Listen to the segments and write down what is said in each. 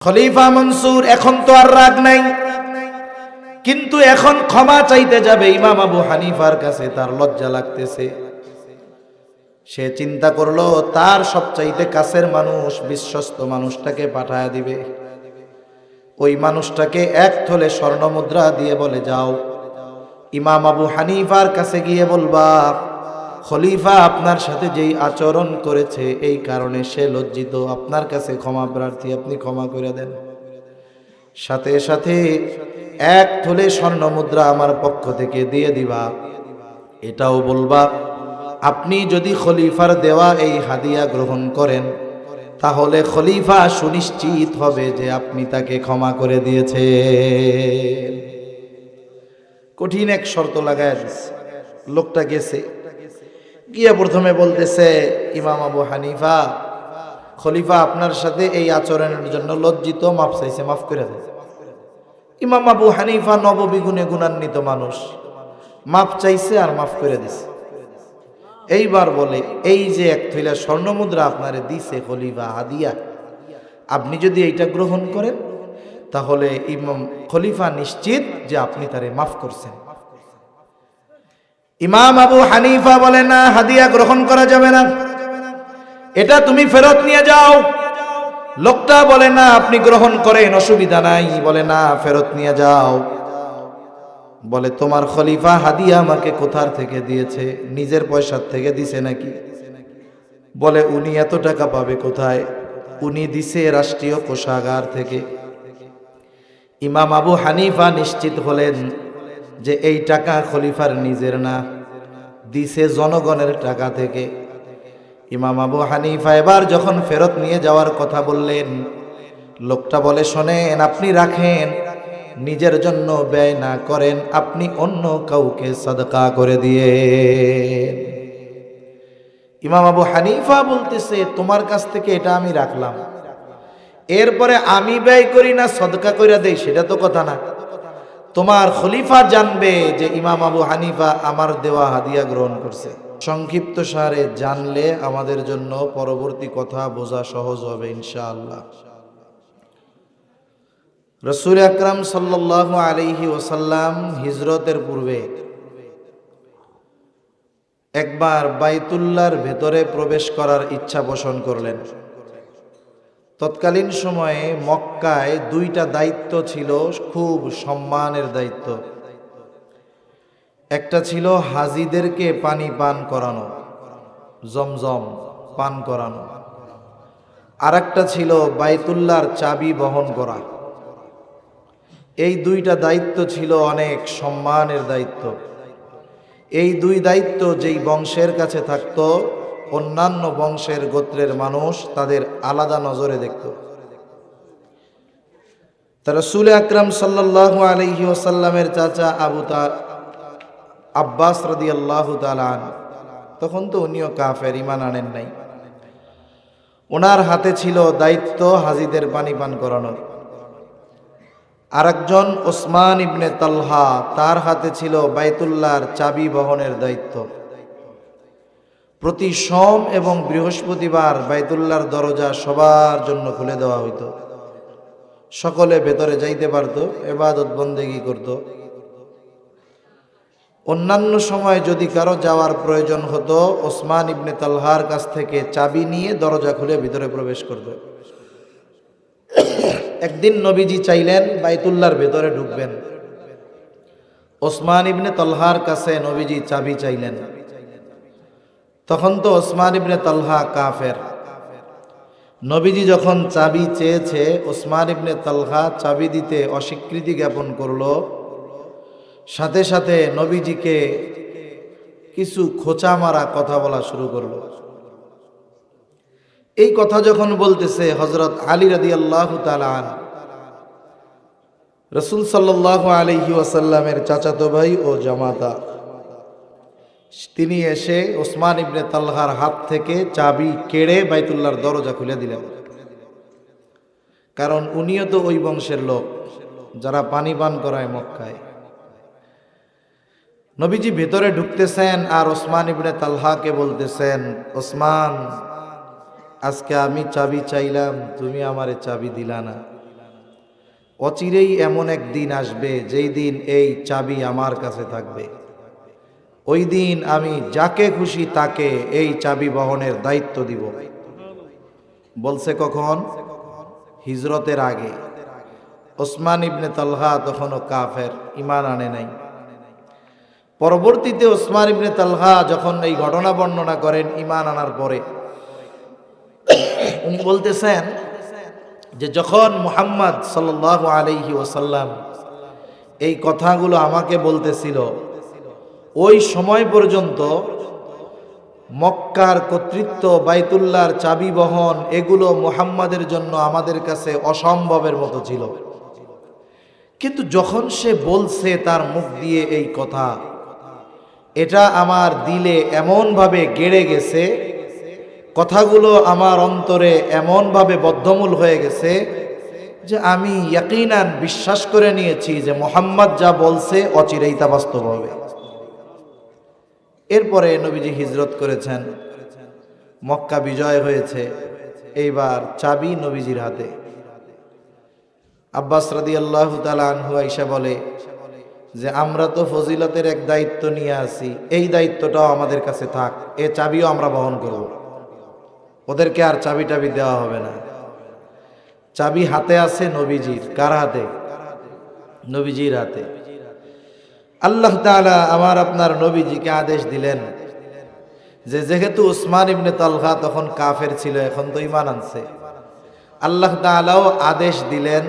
খলিফা মনসুর এখন তো আর রাগ নাই, কিন্তু এখন ক্ষমা চাইতে যাবে ইমাম আবু হানিফার কাছে, তার লজ্জা লাগতেছে। সে চিন্তা করলো তার সবচাইতে কাছের মানুষ, বিশ্বস্ত মানুষটাকে পাঠায়া দিবে। ওই মানুষটাকে এক থলে স্বর্ণ মুদ্রা দিয়ে বলে, যাও ইমাম আবু হানিফার কাছে গিয়ে বলবা খলিফা আপনার সাথে যেই আচরণ করেছে এই কারণে সে লজ্জিত, আপনার কাছে ক্ষমা প্রার্থী, আপনি ক্ষমা করে দেন। সাথে সাথে এক থলে স্বর্ণ মুদ্রা আমার পক্ষ থেকে দিয়ে দিবা। এটাও বলবা আপনি যদি খলিফার দেওয়া এই হাদিয়া গ্রহণ করেন তাহলে খলিফা সুনিশ্চিত হবে যে আপনি তাকে ক্ষমা করে দিয়েছে। কঠিন এক শর্ত লাগায় দিচ্ছে। লোকটা গেছে, গিয়ে প্রথমে বলতেছে, ইমাম আবু হানিফা, খলিফা আপনার সাথে এই আচরণের জন্য লজ্জিত, মাফ চাইছে, মাফ করে দেন। ইমাম আবু হানিফা নববিগুণে গুণান্বিত মানুষ, মাফ চাইছে আর মাফ করে দিছে। এইবার বলে, এই যে এক থৈলা স্বর্ণ মুদ্রা আপনারে দিছে খলিফা হাদিয়া, আপনি যদি এইটা গ্রহণ করেন তাহলে ইমাম খলিফা নিশ্চিত যে আপনি তারে মাফ করছেন। ইমাম আবু হানিফা বলে, না, হাদিয়া গ্রহণ করা যাবে না, এটা তুমি ফেরত নিয়ে যাও। লোকটা বলে, না আপনি গ্রহণ করেন, অসুবিধা নাই। বলে, না, ফেরত নিয়ে যাও। বলে, তোমার খলিফা হাদিয়া আমাকে কোথার থেকে দিয়েছে? নিজের পয়সার থেকে দিছে নাকি? বলে, উনি এত টাকা পাবে কোথায়? উনি দিছে রাষ্ট্রীয় কোষাগার থেকে। ইমাম আবু হানিফা নিশ্চিত হলেন যে এই টাকা খলিফার নিজের না, দিছে জনগণের টাকা থেকে। ইমাম আবু হানিফা এবার যখন ফেরত নিয়ে যাওয়ার কথা বললেন, লোকটা বলে, শোনেন, আপনি রাখেন, নিজের জন্য ব্যয় না করেন, আপনি অন্য কাউকে সাদকা করে দিয়ে। ইমাম আবু হানিফা বলতেছে, তোমার কাছ থেকে এটা আমি রাখলাম, এরপরে আমি ব্যয় করি না সদকা করে দেই, সেটা তো কথা না। তোমার খলিফা জানবে যে ইমাম আবু হানিফা আমার দেওয়া হাদিয়া গ্রহণ করছে। সংক্ষিপ্ত সারে জানলে আমাদের জন্য পরবর্তী কথা বোঝা সহজ হবে ইনশাআল্লাহ। রাসূল আকরাম সাল্লাল্লাহু আলাইহি ওয়াসাল্লাম হিজরতের পূর্বে একবার বাইতুল্লাহর ভেতরে প্রবেশ করার ইচ্ছা পোষণ করলেন। তৎকালীন সময়ে মক্কায় দুইটা দায়িত্ব ছিল, খুব সম্মানের দায়িত্ব। একটা ছিল হাজীদেরকে পানি পান করানো, জমজম পান করানো, আর একটা ছিল বাইতুল্লাহর চাবি বহন করা। এই দুইটা দায়িত্ব ছিল অনেক সম্মানের দায়িত্ব। এই দুই দায়িত্ব যেই বংশের কাছে থাকতো, অন্যান্য বংশের গোত্রের মানুষ তাদের আলাদা নজরে দেখত। তা রাসূল আকরাম সাল্লাল্লাহু আলাইহি ওয়াসাল্লামের চাচা আব্বাস রাদিয়াল্লাহু তাআলা আনহু, তখন তো উনিও কাফের, ঈমান আনেন নাই। ওনার হাতে ছিল দায়িত্ব হাজীদের পানি পান করানোর। আরেকজন ওসমান ইবনে তালহা, তার হাতে ছিল বাইতুল্লাহর চাবি বহনের দায়িত্ব। প্রতি সোম এবং বৃহস্পতিবার বাইতুল্লাহর দরজা সবার জন্য খুলে দেওয়া হইত, সকলে ভেতরে যাইতে পারত, ইবাদত বন্দেগী করত। অন্যান্য সময় যদি কারো যাওয়ার প্রয়োজন হতো, ওসমান ইবনে তালহার কাছ থেকে চাবি নিয়ে দরজা খুলে ভিতরে প্রবেশ করত। একদিন নবীজি চাইলেন বাইতুল্লাহর ভেতরে ঢুকবেন। ওসমান ইবনে তালহার কাছে নবীজি চাবি চাইলেন। তখন তো ওসমান ইবনে তালহা কাফের। নবীজি যখন চাবি চেয়েছে, ওসমান ইবনে তালহা চাবি দিতে অস্বীকৃতি জ্ঞাপন করলো। সাথে সাথে নবীজিকে কিছু খোঁচা মারা কথা বলা শুরু করলো। এই কথা যখন বলতেছে, হযরত আলী রাদিয়াল্লাহু তাআলা আনহু, রাসূল সাল্লাল্লাহু আলাইহি ওয়াসাল্লামের চাচাতো ভাই ও জামাতা, তিনি এসে ওসমান ইবনে তালহার হাত থেকে চাবি কেড়ে বাইতুল্লাহর দরজা খুলে দিলেন। কারণ উনিও তো ওই বংশের লোক যারা পানি পান করায় মক্কায়। নবীজি ভেতরে ঢুকতেছেন আর ওসমান ইবনে তালহাকে বলতেছেন, ওসমান, আজকে আমি চাবি চাইলাম, তুমি আমারে চাবি দিলা না, অচিরেই এমন এক দিন আসবে যেই দিন এই চাবি আমার কাছে থাকবে। ওই দিন আমি যাকে খুশি তাকে এই চাবি বহনের দায়িত্ব দিব। বলছে কখন? হিজরতের আগে। ওসমান ইবনে তালহা তখনও কাফের, ঈমান আনে নাই। পরবর্তীতে ওসমান ইবনে তালহা যখন এই ঘটনা বর্ণনা করেন ঈমান আনার পরে, উনি বলতেছেন যে যখন মুহাম্মদ সাল্লাল্লাহু আলাইহি ওয়াসাল্লাম এই কথাগুলো আমাকে বলতেছিল, ওই সময় পর্যন্ত মক্কার কর্তৃত্ব, বাইতুল্লাহর চাবি বহন, এগুলো মুহাম্মাদের জন্য আমাদের কাছে অসম্ভবের মতো ছিল। কিন্তু যখন সে বলছে তার মুখ দিয়ে এই কথা, এটা আমার দিলে এমনভাবে গেড়ে গেছে, কথাগুলো আমার অন্তরে এমনভাবে বদ্ধমূল হয়ে গেছে যে আমি ইয়াকিনান বিশ্বাস করে নিয়েছি যে মুহাম্মদ যা বলছে অচিরেই তা বাস্তব হবে। এরপরে নবীজি হিজরত করেছেন, মক্কা বিজয় হয়েছে, এইবার চাবি নবীজির হাতে। আব্বাস রাদিয়াল্লাহু তাআলা আনহু আয়েশা বলে যে আমরা তো ফজিলতের এক দায়িত্ব নিয়ে আসি, এই দায়িত্বটাও আমাদের কাছে থাক, এ চাবিও আমরা বহন করব। ওদেরকে আর চাবি টাবি দেওয়া হবে না। চাবি হাতে আছে নবীজির। কার হাতে? নবীজির হাতে। আল্লাহ তাআলা আমার আপনার নবীজিকে আদেশ দিলেন যে যেহেতু উসমান ইবনে তালহা তখন কাফের ছিল, এখন তো ঈমান আনছে, আল্লাহ তাআলাও আদেশ দিলেন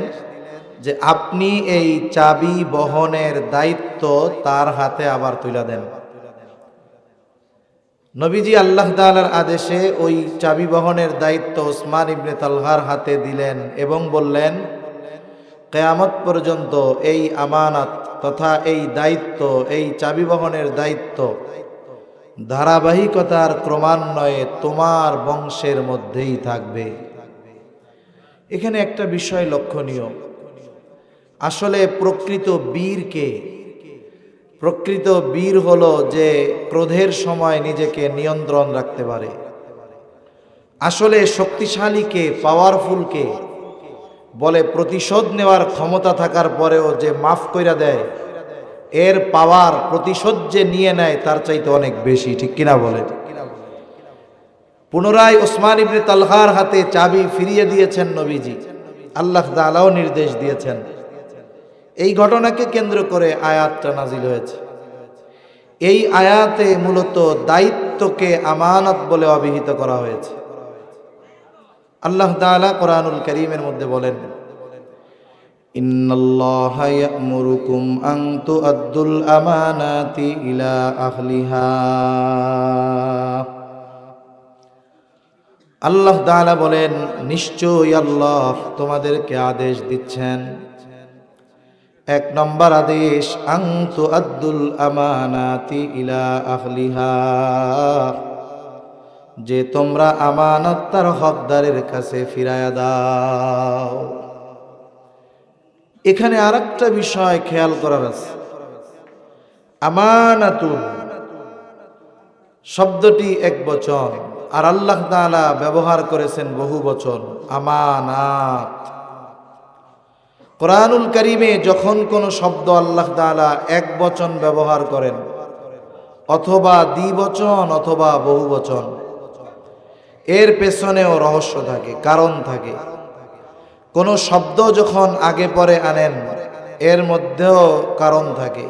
যে আপনি এই চাবি বহনের দায়িত্ব তার হাতে আবার তুলে দেন। নবীজি আল্লাহ তাআলার আদেশে ওই চাবি বহনের দায়িত্ব উসমান ইবনে তালহার হাতে দিলেন এবং বললেন, কিয়ামত পর্যন্ত এই আমানত তথা এই দায়িত্ব, এই চাবি বহনের দায়িত্ব ধারাবাহিকতার ক্রমান্বয়ে তোমার বংশের মধ্যেই থাকবে। এখানে একটা বিষয় লক্ষণীয়, আসলে প্রকৃত বীর কে? প্রকৃত বীর হলো যে ক্রোধের সময় নিজেকে নিয়ন্ত্রণ রাখতে পারে। আসলে শক্তিশালী কে, পাওয়ারফুল কে? বলে প্রতিশোধ নেওয়ার ক্ষমতা থাকার পরেও যে মাফ কইরা দেয়, এর পাওয়ার, প্রতিশোধ যে নিয়ে নেয় তার চাইতে অনেক বেশি। ঠিক কিনা বলে? পুনরায় ওসমান ইবনে তালহার হাতে চাবি ফিরিয়ে দিয়েছেন নবীজি, আল্লাহ তাআলাও নির্দেশ দিয়েছেন। এই ঘটনাকে কেন্দ্র করে আয়াতটা নাজিল হয়েছে। এই আয়াতে মূলত দায়িত্বকে আমানত বলে অভিহিত করা হয়েছে। আল্লাহ তাআলা কোরআনুল কারীমের মধ্যে বলেন, ইন্নাল্লাহা ইয়া'মুরুকুম আন তু'আদ্দুল আমানাতি ইলা আহলিহা। আল্লাহ তাআলা বলেন, নিশ্চয়ই আল্লাহ তোমাদেরকে আদেশ দিচ্ছেন, এক নম্বর আদেশ, আন তু'আদ্দুল আমানাতি ইলা আহলিহা, যে তোমরা আমানত তার হকদারের কাছে ফিরায়া দাও। এখানে আরেকটা বিষয় খেয়াল করার আছে, আমানাতুন শব্দটি এক বচন, আর আল্লাহ তাআলা ব্যবহার করেছেন বহু বচন, আমানাত। কোরআনুল কারীমে যখন কোন শব্দ আল্লাহ তাআলা এক বচন ব্যবহার করেন, অথবা দ্বিবচন অথবা বহু বচন, এর পেছনেও রহস্য থাকে, কারণ থাকে। কোন শব্দ যখন আগে পরে আনেন, এর মধ্যেও কারণ থাকে।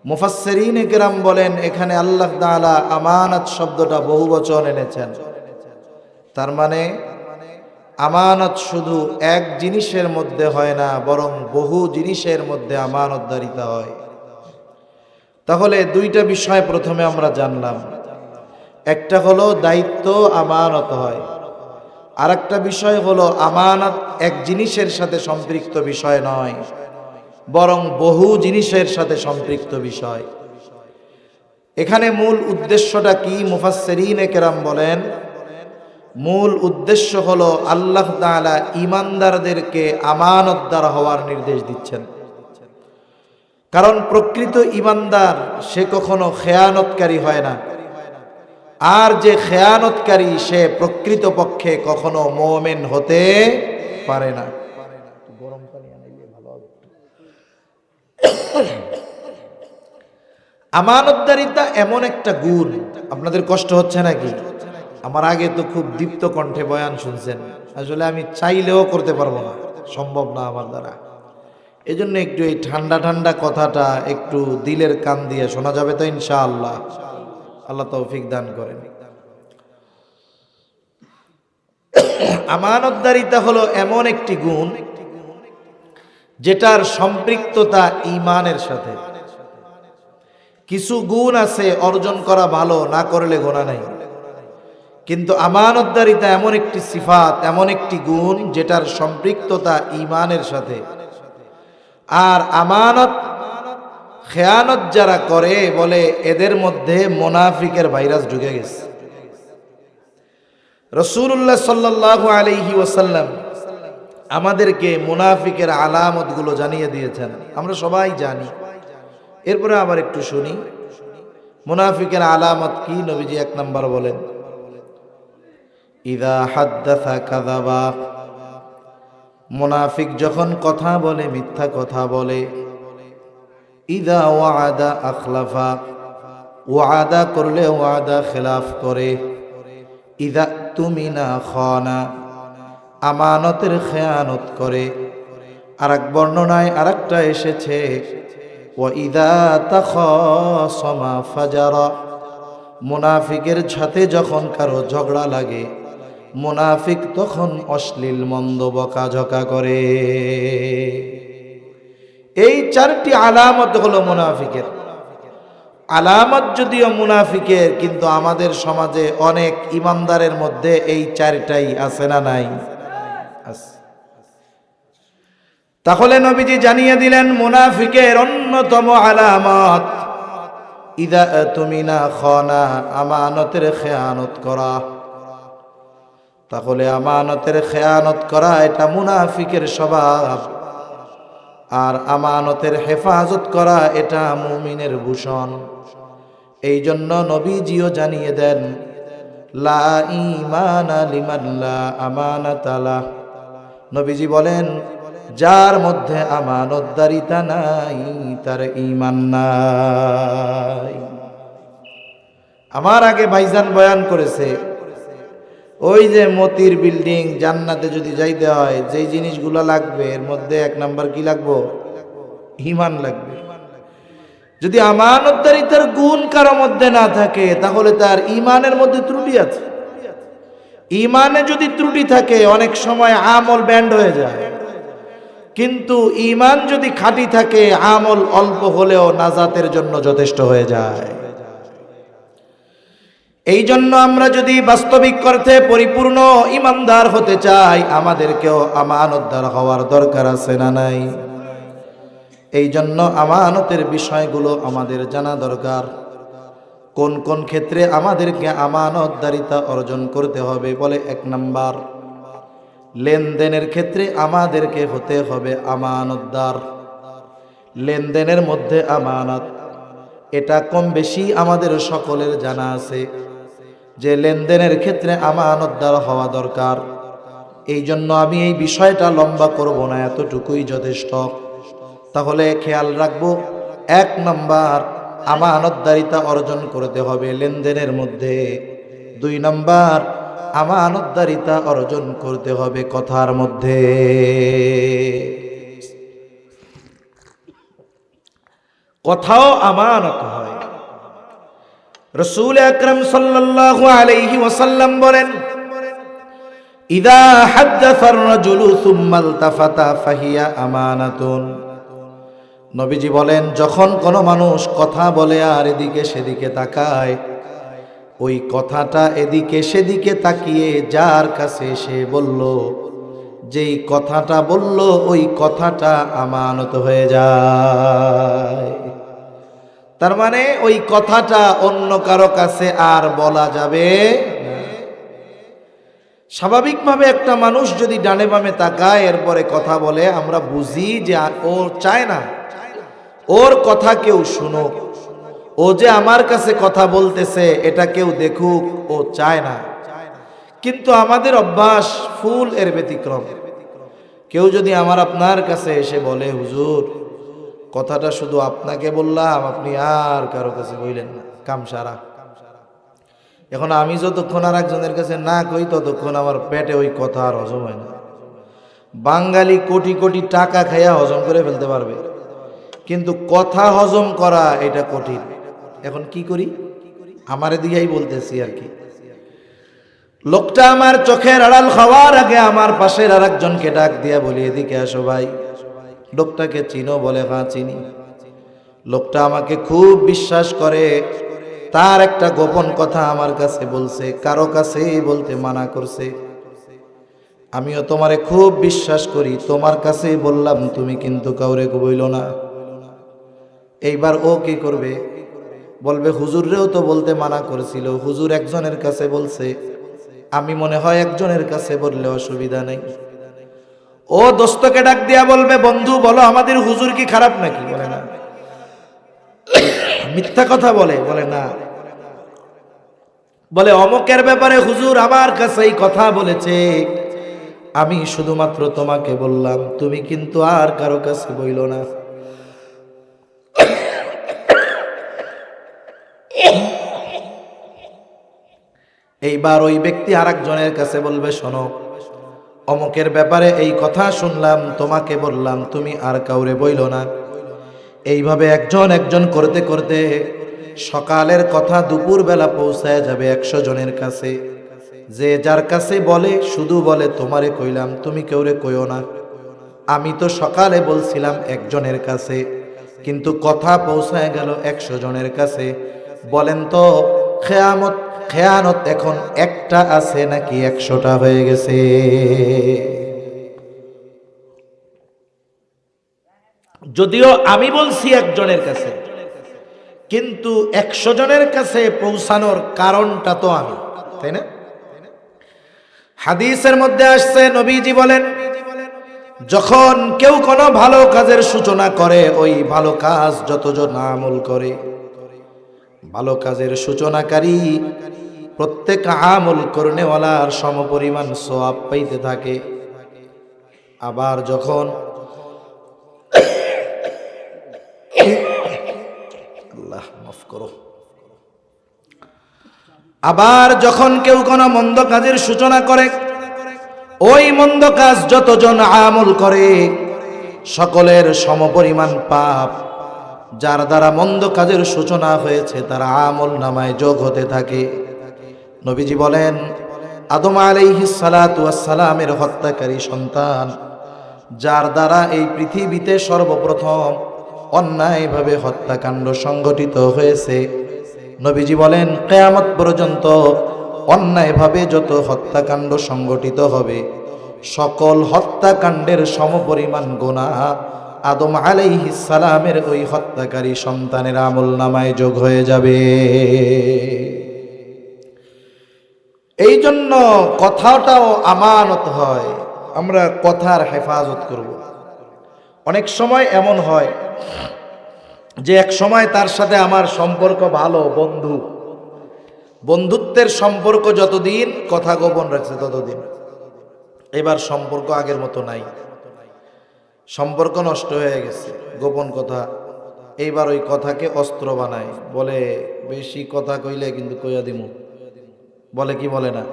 মুফাসসিরিনে কেরাম বলেন, এখানে আল্লাহ তাআলা আমানত শব্দটা বহু বচন এনেছেন, তার মানে আমানত শুধু এক জিনিসের মধ্যে হয় না, বরং বহু জিনিসের মধ্যে আমানতদারিতা হয়। তাহলে দুইটা বিষয় প্রথমে আমরা জানলাম, একটা হলো দায়িত্ব আমানত হয়, আর একটা বিষয় হলো আমানত এক জিনিসের সাথে সম্পৃক্ত বিষয় নয়, বরং বহু জিনিসের সাথে সম্পৃক্ত বিষয়। এখানে মূল উদ্দেশ্যটা কি? মুফাসসিরিনে কেরাম বলেন, মূল উদ্দেশ্য হলো আল্লাহ তাআলা ঈমানদারদেরকে আমানতদার হওয়ার নির্দেশ দিচ্ছেন। কারণ প্রকৃত ঈমানদার সে কখনো খেয়ানতকারী হয় না, আর যে খেয়ানতকারী সে প্রকৃতপক্ষে কখনো মুমিন হতে পারে না। গরম পানি আমানতদারিতা এমন একটা গুণ, আপনাদের কষ্ট হচ্ছে নাকি? আমার আগে তো খুব দীপ্ত কণ্ঠে বয়ান শুনছেন, আসলে আমি চাইলেও করতে পারবো না, সম্ভব না আমার দ্বারা। এই জন্য একটু এই ঠান্ডা ঠান্ডা কথাটা একটু দিলের কান দিয়ে শোনা যাবে তো ইনশাআল্লাহ। আল্লাহ তৌফিক দান করেন। আমানতদারিতা হলো এমন একটি গুণ যেটার সম্পৃক্ততা ঈমানের সাথে। কিছু গুণ আছে অর্জন করা ভালো, না করলে গোনা নাই, কিন্তু আমানতদারিতা এমন একটি সিফাত, এমন একটি গুণ যেটার সম্পৃক্ততা ঈমানের সাথে। আর আমানত খেয়ানত যারা করে বলে এদের মধ্যে মুনাফিকের ভাইরাস ঢুকে গেছে। রাসূলুল্লাহ সাল্লাল্লাহু আলাইহি ওয়াসাল্লাম আমাদেরকে মুনাফিকের আলামতগুলো জানিয়ে দিয়েছেন, আমরা সবাই জানি। এরপরে আবার একটু শুনি মুনাফিকের আলামত কি। নবীজি 1 নাম্বার বলেন, ইযা হাদ্দাসা কাযাবা, মুনাফিক যখন কথা বলে মিথ্যা কথা বলে। ইযা ওয়াদা আখলাফা, ওয়াদা করলে ওয়াদা খেলাফ করে। ইযা তুমিনা খানা, আমানতের খেয়ানত করে। আরেক বর্ণনায় আরেকটা এসেছে, ওয়া ইযা তাখাসামা ফাজারা, মুনাফিকের সাথে যখন কারো ঝগড়া লাগে মুনাফিক তখন অশ্লীল মন্দ বকাঝকা করে। এই 4টি আলামত হলো মুনাফিকের আলামত। যদিও মুনাফিকের, কিন্তু আমাদের সমাজে অনেক ইমানদারের মধ্যে এই 4টাই আছে না নাই? আছে। তাহলে নবীজি জানিয়ে দিলেন মুনাফিকের অন্যতম আলামত ইযা তুমিনা খানা, আমানতের খেয়ানত করা। তাহলে আমানতের খেয়ানত করা এটা মুনাফিকের স্বভাব, আর আমানতের হেফাজত করা এটা মুমিনের ভূষণ। এই জন্য নবীজিও জানিয়ে দেন, লা ঈমানা লিমান লা আমানাতা লাহ। নবীজি বলেন, যার মধ্যে আমানতদারিতা নাই তার ঈমান নাই। আমার আগে ভাইজান বয়ান করেছে, ওই যে মতির বিল্ডিং জান্নাতে যদি যাইতে হয় যেই জিনিসগুলো লাগবে এর মধ্যে 1 নাম্বার কি লাগবে? ঈমান লাগবে। যদি আমানতদারিতার গুণ কারো মধ্যে না থাকে তাহলে তার ঈমানের মধ্যে ত্রুটি আছে। ঈমানে যদি ত্রুটি থাকে অনেক সময় আমল ব্যান্ড হয়ে যায়, কিন্তু ঈমান যদি খাঁটি থাকে আমল অল্প হলেও নাজাতের জন্য যথেষ্ট হয়ে যায়। এই জন্য আমরা যদি বাস্তবিক অর্থে পরিপূর্ণ ঈমানদার হতে চাই আমাদেরকেও আমানতদার হওয়ার দরকার আছে না নাই? এই জন্য আমানতের বিষয়গুলো আমাদের জানা দরকার। কোন কোন ক্ষেত্রে আমাদেরকে আমানতদারিতা অর্জন করতে হবে বলে, 1 নাম্বার, লেনদেনের ক্ষেত্রে আমাদেরকে হতে হবে আমানতদার। লেনদেনের মধ্যে আমানত, এটা কম বেশি আমাদের সকলের জানা আছে যে লেনদেনের ক্ষেত্রে আমানতদার হওয়া দরকার। এই জন্য আমি এই বিষয়টা লম্বা করব না, এতটুকুই যথেষ্ট। তাহলে খেয়াল রাখবো, 1 নাম্বার আমানতদারিতা অর্জন করতে হবে লেনদেনের মধ্যে। 2 নাম্বার আমানতদারিতা অর্জন করতে হবে কথার মধ্যে। কথাও আমানত হয়। রাসূল আকরাম সাল্লাল্লাহু আলাইহি ওয়াসাল্লাম বলেন, ইযা হাদ্দাসা আর-রাজুলু সুম্মা ইলতাফাতা ফাহিয়া আমানাতুন। নবীজি বলেন, যখন কোনো মানুষ কথা বলে আর এদিকে সেদিকে তাকায়, ওই কথাটা এদিকে সেদিকে তাকিয়ে যার কাছে সে বলল, যেই কথাটা বলল ওই কথাটা আমানত হয়ে যায়। তার মানে ওই কথাটা অন্য কারো কাছে আর বলা যাবে না। স্বাভাবিকভাবে একটা মানুষ যদি ডানে বামে তাকায় এরপরে কথা বলে, আমরা বুঝি যে ও চায় না ওর কথা কেউ শুনুক, ও যে আমার কাছে কথা বলতেছে এটা কেউ দেখুক, ও চায় না। কিন্তু আমাদের অভ্যাস ফুল এর ব্যতিক্রম। কেউ যদি আমার আপনার কাছে এসে বলে, হুজুর কথাটা শুধু আপনাকে বললাম, আপনি আর কারো কাছে বললেন না, কাম সারা। এখন আমি যতক্ষণ আর একজনের কাছে না কই ততক্ষণ আমার পেটে ওই কথা আর হজম হয় না। বাঙালি কোটি কোটি টাকা খাইয়া হজম করে ফেলতে পারবে, কিন্তু কথা হজম করা এটা কঠিন। এখন কি করি, আমারে দিয়াই বলতেছি আর কি। লোকটা আমার চোখের আড়াল খাওয়ার আগে আমার পাশের আর একজনকে ডাক দিয়া বলি, এদিকে আসো ভাই। লোকটাকে চিনো? বলে হ্যাঁ চিনি। লোকটা আমাকে খুব বিশ্বাস করে, তার একটা গোপন কথা আমার কাছে বলছে, কারো কাছে বলতে মানা করছে। আমিও তোমারে খুব বিশ্বাস করি, তোমার কাছেই বললাম, তুমি কিন্তু কাউরে বইল না। এইবার ও কি করবে? বলবে হুজুররেও তো বলতে মানা করেছিল, হুজুর একজনের কাছে বলছে, আমি মনে হয় একজনের কাছে বললে অসুবিধা নেই। ও দোস্তকে ডাক দিয়া বলবে, বন্ধু বলো আমাদের হুজুর কি খারাপ নাকি? বলে না। মিথ্যা কথা বলে? বলে না। বলে অমকের ব্যাপারে হুজুর আমার কাছে এই কথা বলেছে, আমি শুধুমাত্র তোমাকে বললাম, তুমি কিন্তু আর কারো কাছে বইল না। এইবার ওই ব্যক্তি আর একজনের কাছে বলবে, শোনো অমকের ব্যাপারে এই কথা শুনলাম, তোমাকে বললাম, তুমি আর কাউরে বইল না। এইভাবে একজন একজন করতে করতে সকালের কথা দুপুর বেলা পৌঁছায় যাবে 100 জনের কাছে। যে যার কাছে বলে শুধু বলে, তোমারে কইলাম, তুমি কেউরে কইও না। আমি তো সকালে বলছিলাম একজনের কাছে, কিন্তু কথা পৌঁছায় গেল 100 জনের কাছে। বলেন তো খেয়ানত এখন একটা আছে নাকি 100টা হয়ে গেছে? যদিও আমি বলছি একজনের কাছে, কিন্তু 100 জনের কাছে পৌঁছানোর কারণটা তো আমি, তাই না? হাদিসের মধ্যে আসছে, নবীজি বলেন, যখন কেউ কোনো ভালো কাজের সূচনা করে, ওই ভালো কাজ যতজন আমল করে, ভালো কাজের সূচনাকারী প্রত্যেক আমল করনেওয়ালার সমপরিমাণ সওয়াব পাইতে থাকে। আবার যখন আল্লাহ মাফ করো, আবার যখন কেউ কোনো মন্দ কাজের সূচনা করে, ওই মন্দ কাজ যতজন আমল করে সকলের সমপরিমাণ পাপ যার দ্বারা মন্দ কাজের সূচনা হয়েছে তার আমল নামায় যোগ হতে থাকে। নবীজি বলেন, আদম আলাইহিস সালাতু ওয়াস সালামের হত্যাকারী সন্তান, যার দ্বারা এই পৃথিবীতে সর্বপ্রথম অন্যায়ভাবে হত্যাকাণ্ড সংগঠিত হয়েছে, নবীজি বলেন কিয়ামত পর্যন্ত অন্যায়ভাবে যত হত্যাকাণ্ড সংগঠিত হবে, সকল হত্যাকাণ্ডের সমপরিমাণ গুনাহ আদম আলাইহিস সালামের ওই হত্যাকারী সন্তানের আমলনামায় যোগ হয়ে যাবে। এই জন্য কথাটাও আমানত হয়, আমরা কথার হেফাজত করব। অনেক সময় এমন হয় যে এক সময় তার সাথে আমার সম্পর্ক ভালো, বন্ধুত্বের সম্পর্ক যতদিন, কথা গোপন রাখছে ততদিন। এবার সম্পর্ক আগের মতো নাই, সম্পর্ক নষ্ট হয়ে গেছে, গোপন কথা। এইবার ওই কথাকে অস্ত্র বানায়, বলে বেশি কথা কইলে কিন্তু কইয়া দিমু। বলে কি বলে না?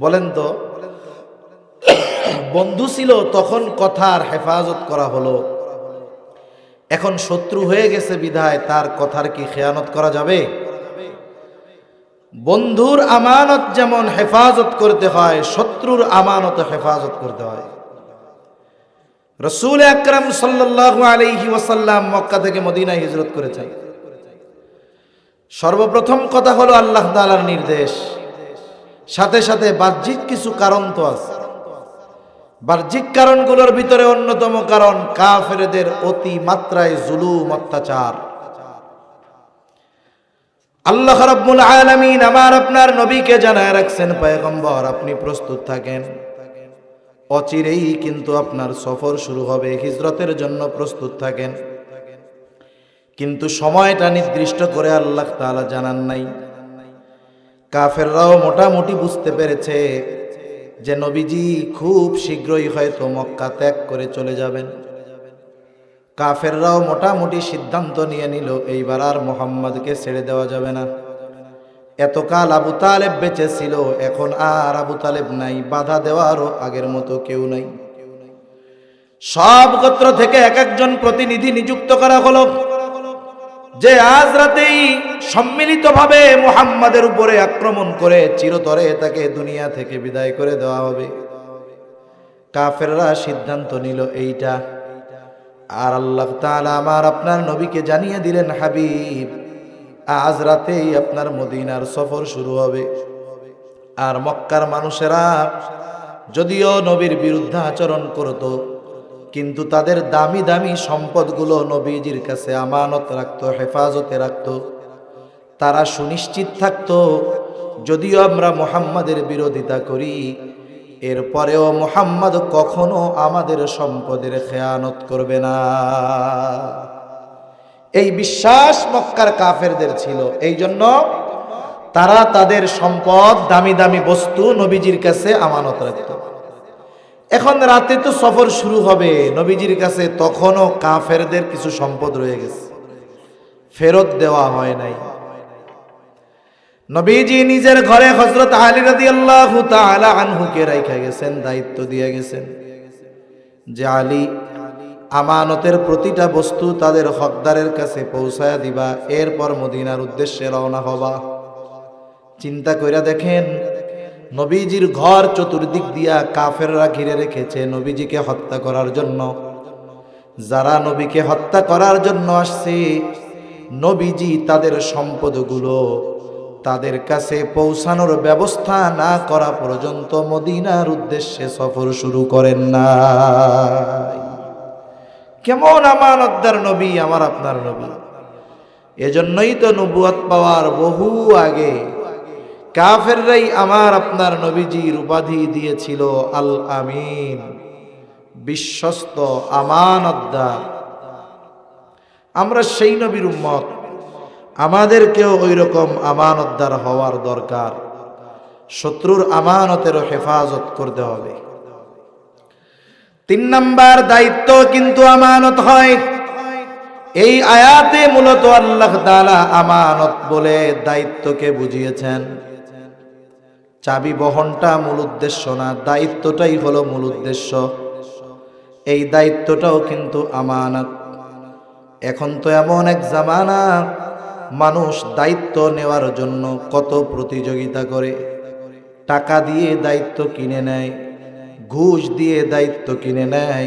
বলেন তো, বন্ধু ছিল তখন কথার হেফাজত করা হলো, এখন শত্রু হয়ে গেছে বিধায় তার কথার কি খেয়ানত করা যাবে? বন্ধুর আমানত যেমন হেফাজত করতে হয়, শত্রুর আমানত হেফাজত করতে হয়। রাসূল আকরাম সাল্লাল্লাহু আলাইহি ওয়াসাল্লাম মক্কা থেকে মদিনায় হিজরত করেছেন। সর্বপ্রথম কথা হলো আল্লাহ তাআলার নির্দেশ, সাথে সাথে বাহ্যিক কিছু কারণ তো আছে। বাহ্যিক কারণগুলোর ভিতরে অন্যতম কারণ কাফেরদের অতি মাত্রায় জুলুম, অত্যাচার। আল্লাহ রাব্বুল আলামিন আমার আপনার নবীকে জানায় রাখছেন, পয়গম্বর আপনি প্রস্তুত থাকেন, অচিরেই কিন্তু আপনার সফর শুরু হবে, হিজরতের জন্য প্রস্তুত থাকেন। কিন্তু সময়টা নির্দিষ্ট করে আল্লাহ তাআলা জানান নাই। কাফেররাও মোটামুটি বুঝতে পেরেছে যে নবীজি খুব শীঘ্রই হয়তো মক্কা ত্যাগ করে চলে যাবেন। কাফেররাও মোটামুটি সিদ্ধান্ত নিয়ে নিল এইবার আর মুহাম্মদকে ছেড়ে দেওয়া যাবে না। এতকাল আবু তালেব বেঁচে ছিল, এখন আর আবু তালেব নাই, বাধা দেওয়ারও আগের মতো কেউ নাই। সব গোত্র থেকে এক একজন প্রতিনিধি নিযুক্ত করা হলো যে আজ রাতেই সম্মিলিতভাবে মুহাম্মাদের উপরে আক্রমণ করে চিরতরে তাকে দুনিয়া থেকে বিদায় করে দেওয়া হবে। কাফেররা সিদ্ধান্ত নিল এইটা। আর আল্লাহ তাআলা আমার আপনার নবীকে জানিয়ে দিলেন, হাবিব আজ রাতেই আপনার মদিনার সফর শুরু হবে। আর মক্কার মানুষেরা যদিও নবীর বিরুদ্ধে আচরণ করত, কিন্তু তাদের দামি দামি সম্পদগুলো নবীজির কাছে আমানত রাখত, হেফাজতে রাখত। তারা সুনিশ্চিত থাকত যদিও আমরা মুহাম্মাদের বিরোধিতা করি, এরপরেও মুহাম্মদ কখনো আমাদের সম্পদের খেয়ানত করবে না। এই বিশ্বাস মক্কার কাফেরদের ছিল। এই জন্য তারা তাদের সম্পদ, দামি দামি বস্তু নবীজির কাছে আমানত রাখত। এখন রাতে তো সফর শুরু হবে, নবীজির কাছে তখনও কাফেরদের কিছু সম্পদ রয়ে গেছে, ফেরত দেওয়া হয় নাই। নবীজি নিজের ঘরে হযরত আলী রাদিয়াল্লাহু তাআলা আনহুকে রাইখা গেছেন, দায়িত্ব দিয়ে গেছেন যে আলী আমানতের প্রতিটা বস্তু তাদের হকদারের কাছে পৌঁছায়া দিবা, এরপর মদিনার উদ্দেশ্যে রওনা হবা। চিন্তা কইরা দেখেন, নবীজির ঘর চতুর্দিক দিয়া কাফেররা ঘিরে রেখেছে নবীজিকে হত্যা করার জন্য। যারা নবীকে হত্যা করার জন্য আসছে, নবীজি তাদের সম্পদগুলো তাদের কাছে পৌঁছানোর ব্যবস্থা না করা পর্যন্ত মদিনার উদ্দেশ্যে সফর শুরু করেন না। কেমন আমানতদার নবী আমার আপনার নবী! এজন্যই তো নবুয়ত পাওয়ার বহু আগে কাফেররাই আমার আপনার নবীজির উপাধি দিয়েছিল আল আমিন, বিশ্বস্ত, আমানতদার। আমরা সেই নবীর উম্মত, আমাদেরকেও ওই রকম আমানতদার হওয়ার দরকার। শত্রুর আমানতেরও হেফাজত করতে হবে। 3 নাম্বার দায়িত্ব কিন্তু আমানত হয়। এই আয়াতে মূলত আল্লাহ তাআলা আমানত বলে দায়িত্বকে বুঝিয়েছেন। চাবি বহনটা মূল উদ্দেশ্য না, দায়িত্বটাই হলো মূল উদ্দেশ্য। এই দায়িত্বটাও কিন্তু আমানত। এখন তো এমন এক জামানা, মানুষ দায়িত্ব নেওয়ার জন্য কত প্রতিযোগিতা করে। টাকা দিয়ে দায়িত্ব কিনে নেয়, ঘুষ দিয়ে দায়িত্ব কিনে নেয়,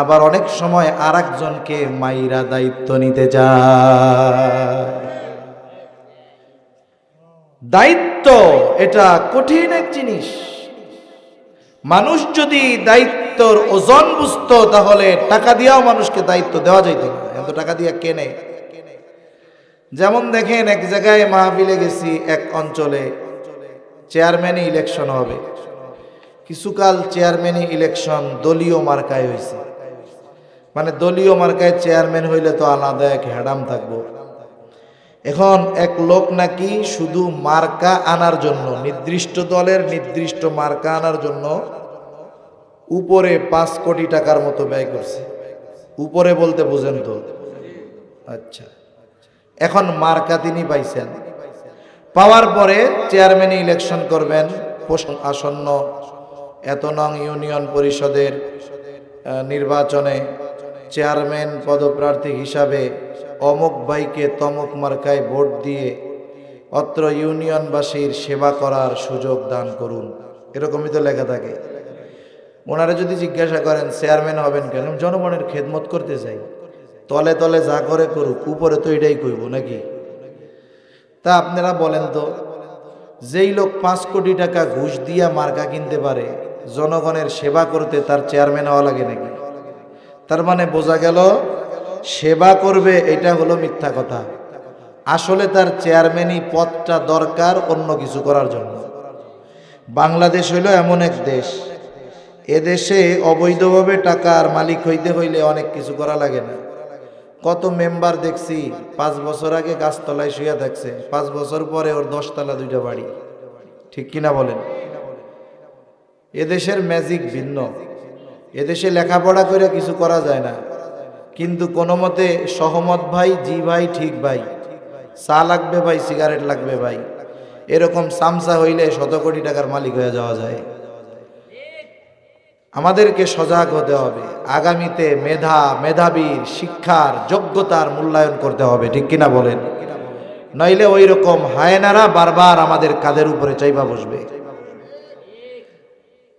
আবার অনেক সময় আরেকজনকে মাইরা দায়িত্ব নিতে চায়। দায়িত্ব এটা কঠিন এক জিনিস। মানুষ যদি দায়িত্বর ওজন বুঝতো, তাহলে টাকা দিয়েও মানুষকে দায়িত্ব দেওয়া যাইত না। এত টাকা দিয়ে কেনে। যেমন দেখেন, এক জায়গায় মাহফিলে গেছি, এক অঞ্চলে চেয়ারম্যানই ইলেকশন হবে। কিছুকাল চেয়ারম্যানই ইলেকশন দলীয় মার্কায় হয়েছে। মানে দলীয় মার্কায় চেয়ারম্যান হইলে তো আলাদা এক হ্যাডাম থাকবো। এখন এক লোক নাকি শুধু মার্কা আনার জন্য, নির্দিষ্ট দলের নির্দিষ্ট মার্কা আনার জন্য উপরে 5 কোটি টাকার মতো ব্যয় করছে। উপরে বলতে বুঝেন তো? আচ্ছা, এখন মার্কা তিনি পাইছেন। পাওয়ার পরে চেয়ারম্যান ইলেকশন করবেন। আসন্ন এত নং ইউনিয়ন পরিষদের নির্বাচনে চেয়ারম্যান পদপ্রার্থী হিসাবে অমুক ভাইকে তমুক মার্কায় ভোট দিয়ে অত্র ইউনিয়নবাসীর সেবা করার সুযোগ দান করুন, এরকমই তো লেখা থাকে। ওনারা যদি জিজ্ঞাসা করেন চেয়ারম্যান হবেন কেন, জনগণের খেদমত করতে চাই। তলে তলে যা করে করুক, উপরে তো এটাই কইব নাকি? তা আপনারা বলেন তো, যেই লোক 5 কোটি টাকা ঘুষ দিয়া মার্কা কিনতে পারে, জনগণের সেবা করতে তার চেয়ারম্যান হওয়া লাগে নাকি? তার মানে বোঝা গেল সেবা করবে, এটা হলো মিথ্যা কথা। আসলে তার চেয়ারম্যানই পদটা দরকার অন্য কিছু করার জন্য। বাংলাদেশ হইল এমন এক দেশ, এদেশে অবৈধভাবে টাকার মালিক হইতে হইলে অনেক কিছু করা লাগে না। কত মেম্বার দেখছি 5 বছর আগে গাছতলায় শুয়ে থাকছে, 5 বছর পরে ওর 10 তলা 2টা বাড়ি। ঠিক কিনা বলেন? এদেশের ম্যাজিক ভিন্ন। এদেশে লেখাপড়া করে কিছু করা যায় না, কিন্তু কোনো মতে সহমত ভাই, জি ভাই, ঠিক ভাই, চা লাগবে ভাই, সিগারেট লাগবে ভাই, এরকম সামসা হইলে শত কোটি টাকার মালিক হয়ে যাওয়া যায়। আমাদেরকে সজাগ হতে হবে। আগামীতে মেধাবীর শিক্ষার যোগ্যতার মূল্যায়ন করতে হবে, ঠিক কিনা বলেন? নইলে ওই রকম হায়নারা বারবার আমাদের কাঁধের উপরে চাইবা বসবে।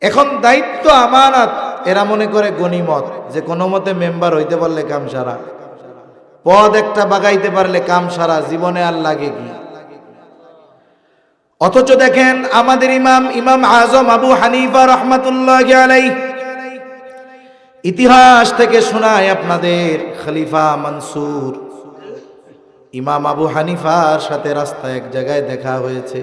এখন দায়িত্ব আমানত, এরা মনে করে গনিমত, যে কোনো মতে মেম্বার হইতে পারলে কাম সারা, পদ একটা বাগাইতে পারলে কাম সারা, জীবনে আর লাগে কি? অথচ দেখেন আমাদের ইমাম আজম আবু হানিফা রাহমাতুল্লাহি আলাইহি ইতিহাস থেকে শোনায় আপনাদের, খলিফা মনসুর ইমাম আবু হানিফার সাথে রাস্তায় এক জায়গায় দেখা হয়েছে।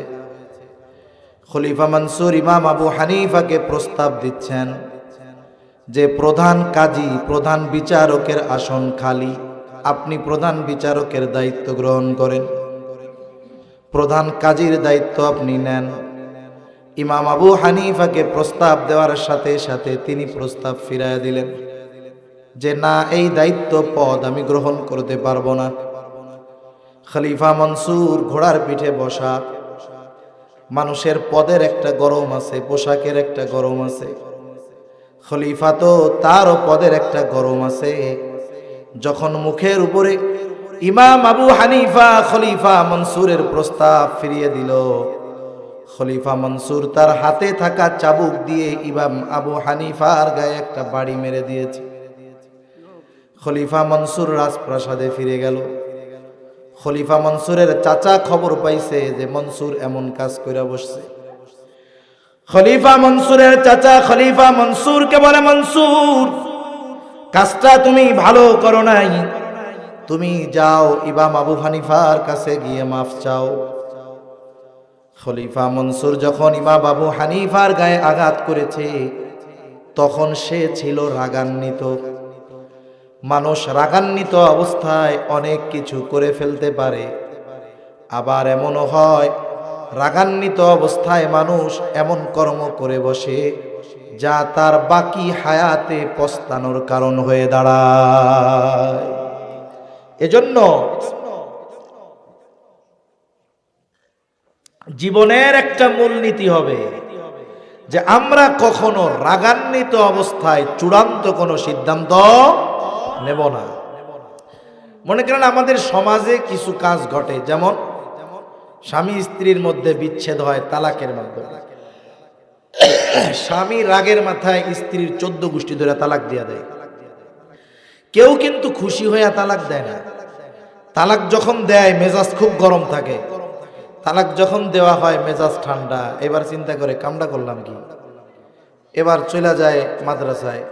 খলিফা মনসুর ইমাম আবু হানিফাকে প্রস্তাব দিচ্ছেন যে প্রধান কাজী, প্রধান বিচারকের আসন খালি, আপনি প্রধান বিচারকের দায়িত্ব গ্রহণ করেন, প্রধান কাজীর দায়িত্ব আপনি নেন। ইমাম আবু হানিফাকে প্রস্তাব দেওয়ার সাথে সাথে তিনি প্রস্তাব ফিরাইয়া দিলেন যে না, এই দায়িত্ব পদ আমি গ্রহণ করতে পারবো না। খলিফা মনসুর ঘোড়ার পিঠে বসা, মানুষের পদের একটা গরম আছে, পোশাকের একটা গরম আছে, খলিফা তো তারও পদের একটা গরম আছে। যখন মুখের উপরে ইমাম আবু হানিফা খলিফা মনসুরের প্রস্তাব ফিরিয়ে দিল, খলিফা মনসুর তার হাতে থাকা চাবুক দিয়ে ইমাম আবু হানিফার গায়ে একটা বাড়ি মেরে দিয়েছে। খলিফা মনসুর রাজপ্রাসাদে ফিরে গেল। খলিফা মনসুরের চাচা খবর পাইছে যে মনসুর এমন কাজ কইরা বসছে। খলিফা মনসুরের চাচা খলিফা মনসুরকে বলে, মনসুর, কাজটা তুমি ভালো করো নাই, তুমি যাও ইমাম আবু হানিফার কাছে গিয়ে মাফ চাও। খলিফা মনসুর যখন ইমাম আবু হানিফার গায়ে আঘাত করেছে, তখন সে ছিল রাগান্বিত। মানুষ রাগান্বিত অবস্থায় অনেক কিছু করে ফেলতে পারে, আবার এমনও হয় রাগান্বিত অবস্থায় মানুষ এমন কর্ম করে বসে যা তার বাকি হায়াতে পস্তানোর কারণ হয়ে দাঁড়ায়। এজন্য জীবনের একটা মূলনীতি হবে যে আমরা কখনো রাগান্বিত অবস্থায় চূড়ান্ত কোনো সিদ্ধান্ত নেব না। মনে করেন আমাদের সমাজে কিছু কাজ ঘটে, যেমন স্বামী স্ত্রীর মধ্যে বিচ্ছেদ হয় তালাকের মাধ্যমে। স্বামী রাগের মাথায় স্ত্রীর 14 গোষ্ঠী ধরে তালাক দিয়া দেয়। কেউ কিন্তু খুশি হইয়া তালাক দেয় না। তালাক যখন দেয় মেজাজ খুব গরম থাকে, তালাক যখন দেওয়া হয় মেজাজ ঠান্ডা। এবার চিন্তা করে কামটা করলাম কি, এবার চলে যায় মাদ্রাসায়,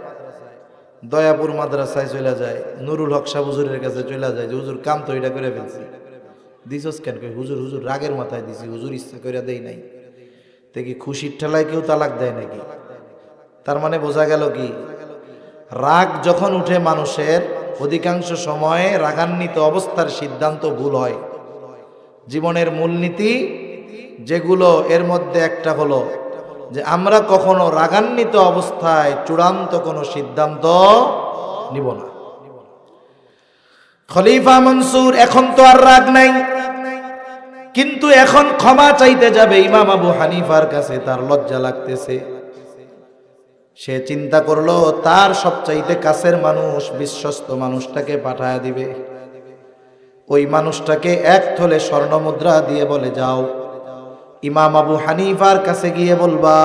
দয়াপুর মাদ্রাসায় চলে যায়, নুরুল হক সাহেব হুজুরের কাছে চলে যায় যে হুজুর কাম তো এটা করে ফেলছি। দিছস কেন? হুজুর হুজুর রাগের মাথায় দিছি, হুজুর ইচ্ছা করে দেই নাই। দেখি খুশির ঠেলায় কেউ তালাক দেয় নাকি? তার মানে বোঝা গেল কি, রাগ যখন উঠে মানুষের, অধিকাংশ সময়ে রাগান্বিত অবস্থার সিদ্ধান্ত ভুল হয়। জীবনের মূলনীতি যেগুলো, এর মধ্যে একটা হলো যে আমরা কখনো রাগান্বিত অবস্থায় চূড়ান্ত কোনো সিদ্ধান্ত নিব না। খলিফা মনসুর এখন তো আর রাগ নাই, কিন্তু এখন ক্ষমা চাইতে যাবে ইমাম আবু হানিফার কাছে, তার লজ্জা লাগতেছে। সে চিন্তা করলো তার সবচাইতে কাছের মানুষ, বিশ্বস্ত মানুষটাকে পাঠায় দিবে। ওই মানুষটাকে 1 থলে স্বর্ণ মুদ্রা দিয়ে বলে, যাও ইমাম আবু হানিফার কাছে গিয়ে বলবা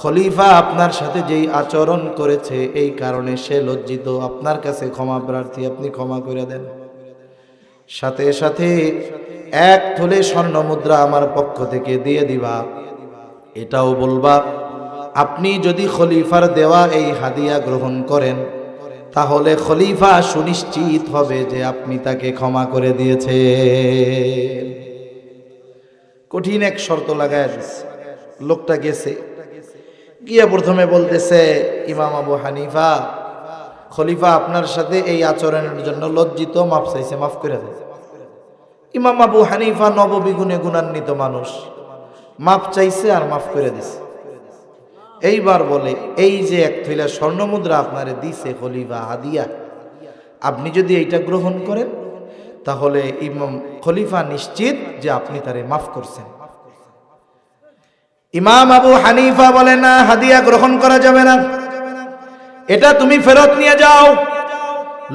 খলিফা আপনার সাথে যেই আচরণ করেছে এই কারণে সে লজ্জিত, আপনার কাছে ক্ষমা প্রার্থী, আপনি ক্ষমা করে দেন। সাথে সাথে 1 থলে স্বর্ণ মুদ্রা আমার পক্ষ থেকে দিয়ে দিবা। এটাও বলবা আপনি যদি খলিফার দেওয়া এই হাদিয়া গ্রহণ করেন তাহলে খলিফা সুনিশ্চিত হবে যে আপনি তাকে ক্ষমা করে দিয়েছেন। কঠিন এক শর্ত লাগায় দিচ্ছে। লোকটা গেছে, গিয়ে প্রথমে বলতেছে, ইমাম আবু হানিফা, খলিফা আপনার সাথে এই আচরণের জন্য লজ্জিত, মাফ চাইছে, মাফ করে দেন। ইমাম আবু হানিফা নববিগুণে গুণান্বিত মানুষ, মাফ চাইছে আর মাফ করে দিছে। এইবার বলে, এই যে 1 থৈলা স্বর্ণ মুদ্রা আপনারে দিছে খলিফা হাদিয়া, আপনি যদি এইটা গ্রহণ করেন তাহলে ইমাম খলিফা নিশ্চিত যে আপনি তারে মাফ করছেন। ইমাম আবু হানিফা বলে না, হাদিয়া গ্রহণ করা যাবে না, এটা তুমি ফেরত নিয়ে যাও।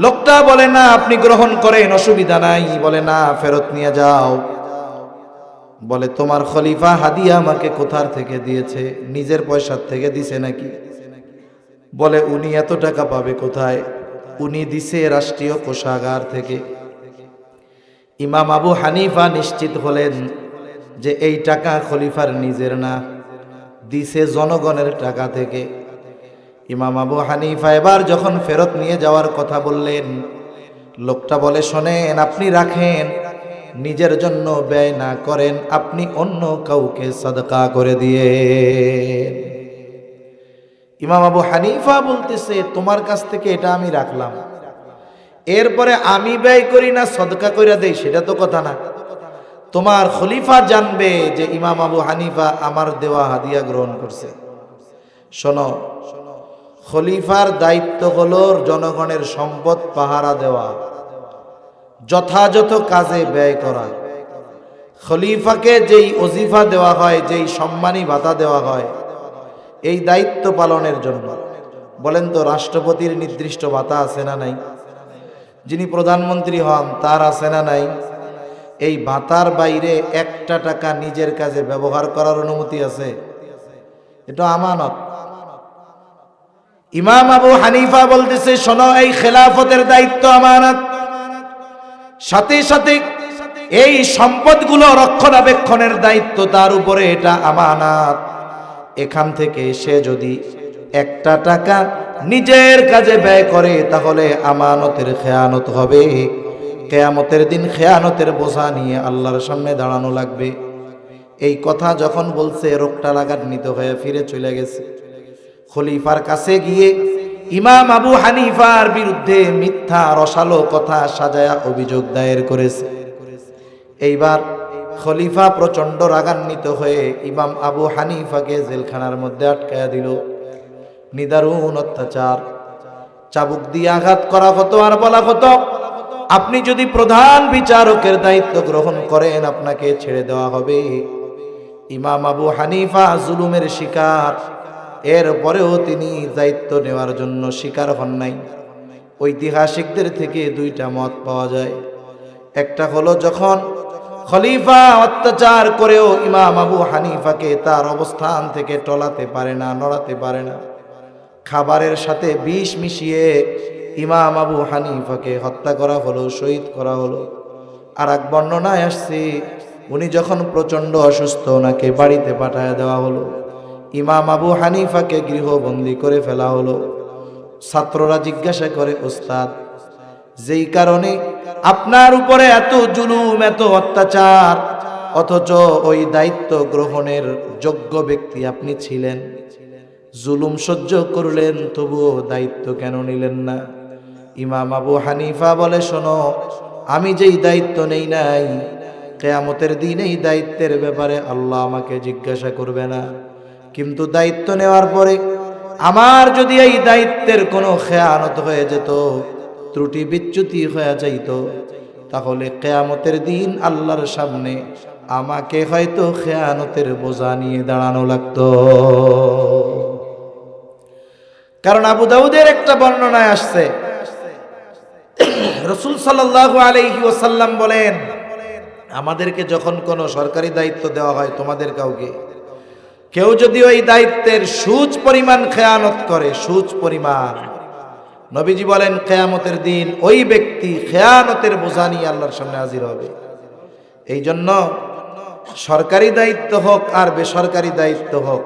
লোকটা বলে না, আপনি গ্রহণ করেন, অসুবিধা নাই। বলে না, ফেরত নিয়ে যাও। বলে তোমার খলিফা হাদিয়া আমাকে কোথার থেকে দিয়েছে? নিজের পয়সার থেকে দিছে নাকি? বলে উনি এত টাকা পাবে কোথায়? উনি দিছে রাষ্ট্রীয় কোষাগার থেকে। ইমাম আবু হানিফা নিশ্চিত হলেন যে এই টাকা খলিফার নিজের না, দিছে জনগণের টাকা থেকে। ইমাম আবু হানিফা এবার যখন ফেরত নিয়ে যাওয়ার কথা বললেন, লোকটা বলে শোনেন, আপনি রাখেন, নিজের জন্য ব্যয় না করেন, আপনি অন্য কাউকে সাদকা করে দিয়ে। ইমাম আবু হানিফা বলতেছে তোমার কাছ থেকে এটা আমি রাখলাম, এরপরে আমি ব্যয় করি না সদকা কইরা দেই, সেটা তো কথা না। তোমার খলিফা জানবে যে ইমাম আবু হানিফা আমার দেওয়া হাদিয়া গ্রহণ করছে। শোনো, খলিফার দায়িত্ব হলো জনগণের সম্পদ পাহারা দেওয়া, যথাযথ কাজে ব্যয় করা। খলিফাকে যেই ওজিফা দেওয়া হয়, যেই সম্মানী ভাতা দেওয়া হয়, এই দায়িত্ব পালনের জন্য। বলেন তো, রাষ্ট্রপতির নির্দিষ্ট ভাতা আছে না নাই? যিনি প্রধানমন্ত্রী হন তার আছে না নাই? এই ভাতার বাইরে একটা টাকা নিজের কাজে ব্যবহার করার অনুমতি আছে? এটা আমানত। ইমাম আবু হানিফা বলতেছে শোনো, এই খেলাফতের দায়িত্ব আমানত, সাথে সাথে এই সম্পদগুলো রক্ষণাবেক্ষণের দায়িত্ব তার উপরে, এটা আমানত। এখান থেকে সে যদি একটা টাকা নিজের কাজে ব্যয় করে তাহলে আমানতের খেয়ানত হবে। কিয়ামতের দিন খেয়ানতের বোঝা নিয়ে আল্লাহর সামনে দাঁড়ানো লাগবে। এই কথা যখন বলছে, রোগটা লাগান্বিত হয়ে ফিরে চলে গেছে। খলিফার কাছে গিয়ে ইমাম আবু হানিফার বিরুদ্ধে মিথ্যা রসালো কথা সাজায়া অভিযোগ দায়ের করেছে। এইবার খলিফা প্রচন্ড রাগান্বিত হয়ে ইমাম আবু হানিফাকে জেলখানার মধ্যে আটকায়া দিল। নিদারুণ অত্যাচার, চাবুক দিয়ে আঘাত করা হতো আর বলা হতো আপনি যদি প্রধান বিচারকের দায়িত্ব গ্রহণ করেন আপনাকে ছেড়ে দেওয়া হবে। ইমাম আবু হানিফা জুলুমের শিকার, এরপরেও তিনি দায়িত্ব নেওয়ার জন্য শিকার হন নাই। ঐতিহাসিকদের থেকে দুইটা মত পাওয়া যায়। একটা হলো যখন খলিফা অত্যাচার করেও ইমাম আবু হানিফাকে তার অবস্থান থেকে টলাতে পারে না, নড়াতে পারে না, খাবারের সাথে বিষ মিশিয়ে ইমাম আবু হানিফাকে হত্যা করা হলো, শহীদ করা হলো। আর এক বর্ণনায় আসছে উনি যখন প্রচন্ড অসুস্থ, ওনাকে বাড়িতে পাঠায় দেওয়া হলো। ইমাম আবু হানিফাকে গৃহবন্দী করে ফেলা হলো। ছাত্ররা জিজ্ঞাসা করে, ওস্তাদ, যেই কারণে আপনার উপরে এত জুলুম, এত অত্যাচার, অথচ ওই দায়িত্ব গ্রহণের যোগ্য ব্যক্তি আপনি ছিলেন, জুলুম সহ্য করলেন, তবুও দায়িত্ব কেন নিলেন না? ইমাম আবু হানিফা বলে শোনো, আমি যেই দায়িত্ব নেই নাই, কিয়ামতের দিন এই দায়িত্বের ব্যাপারে আল্লাহ আমাকে জিজ্ঞাসা করবে না। কিন্তু দায়িত্ব নেওয়ার পরে আমার যদি এই দায়িত্বের কোনো খেয়ানত হয়ে যেত, ত্রুটি বিচ্যুতি হয়ে যাইত, তাহলে কিয়ামতের দিন আল্লাহর সামনে আমাকে হয়তো খেয়ানতের বোঝা নিয়ে দাঁড়ানো লাগতো। কারণ আবু দাউদের একটা বর্ণনায় আসছে, রাসূল সাল্লাল্লাহু আলাইহি ওয়াসাল্লাম বলেন, আমাদেরকে যখন কোনো সরকারি দায়িত্ব দেওয়া হয়, তোমাদের কাউকে, কেউ যদি ওই দায়িত্বের সুচ পরিমাণ খেয়ানত করে, সুচ পরিমাণ, নবীজি বলেন কিয়ামতের দিন ওই ব্যক্তি খেয়ানতের বোঝা নিয়ে আল্লাহর সামনে হাজির হবে। এই জন্য সরকারি দায়িত্ব হোক আর বেসরকারি দায়িত্ব হোক,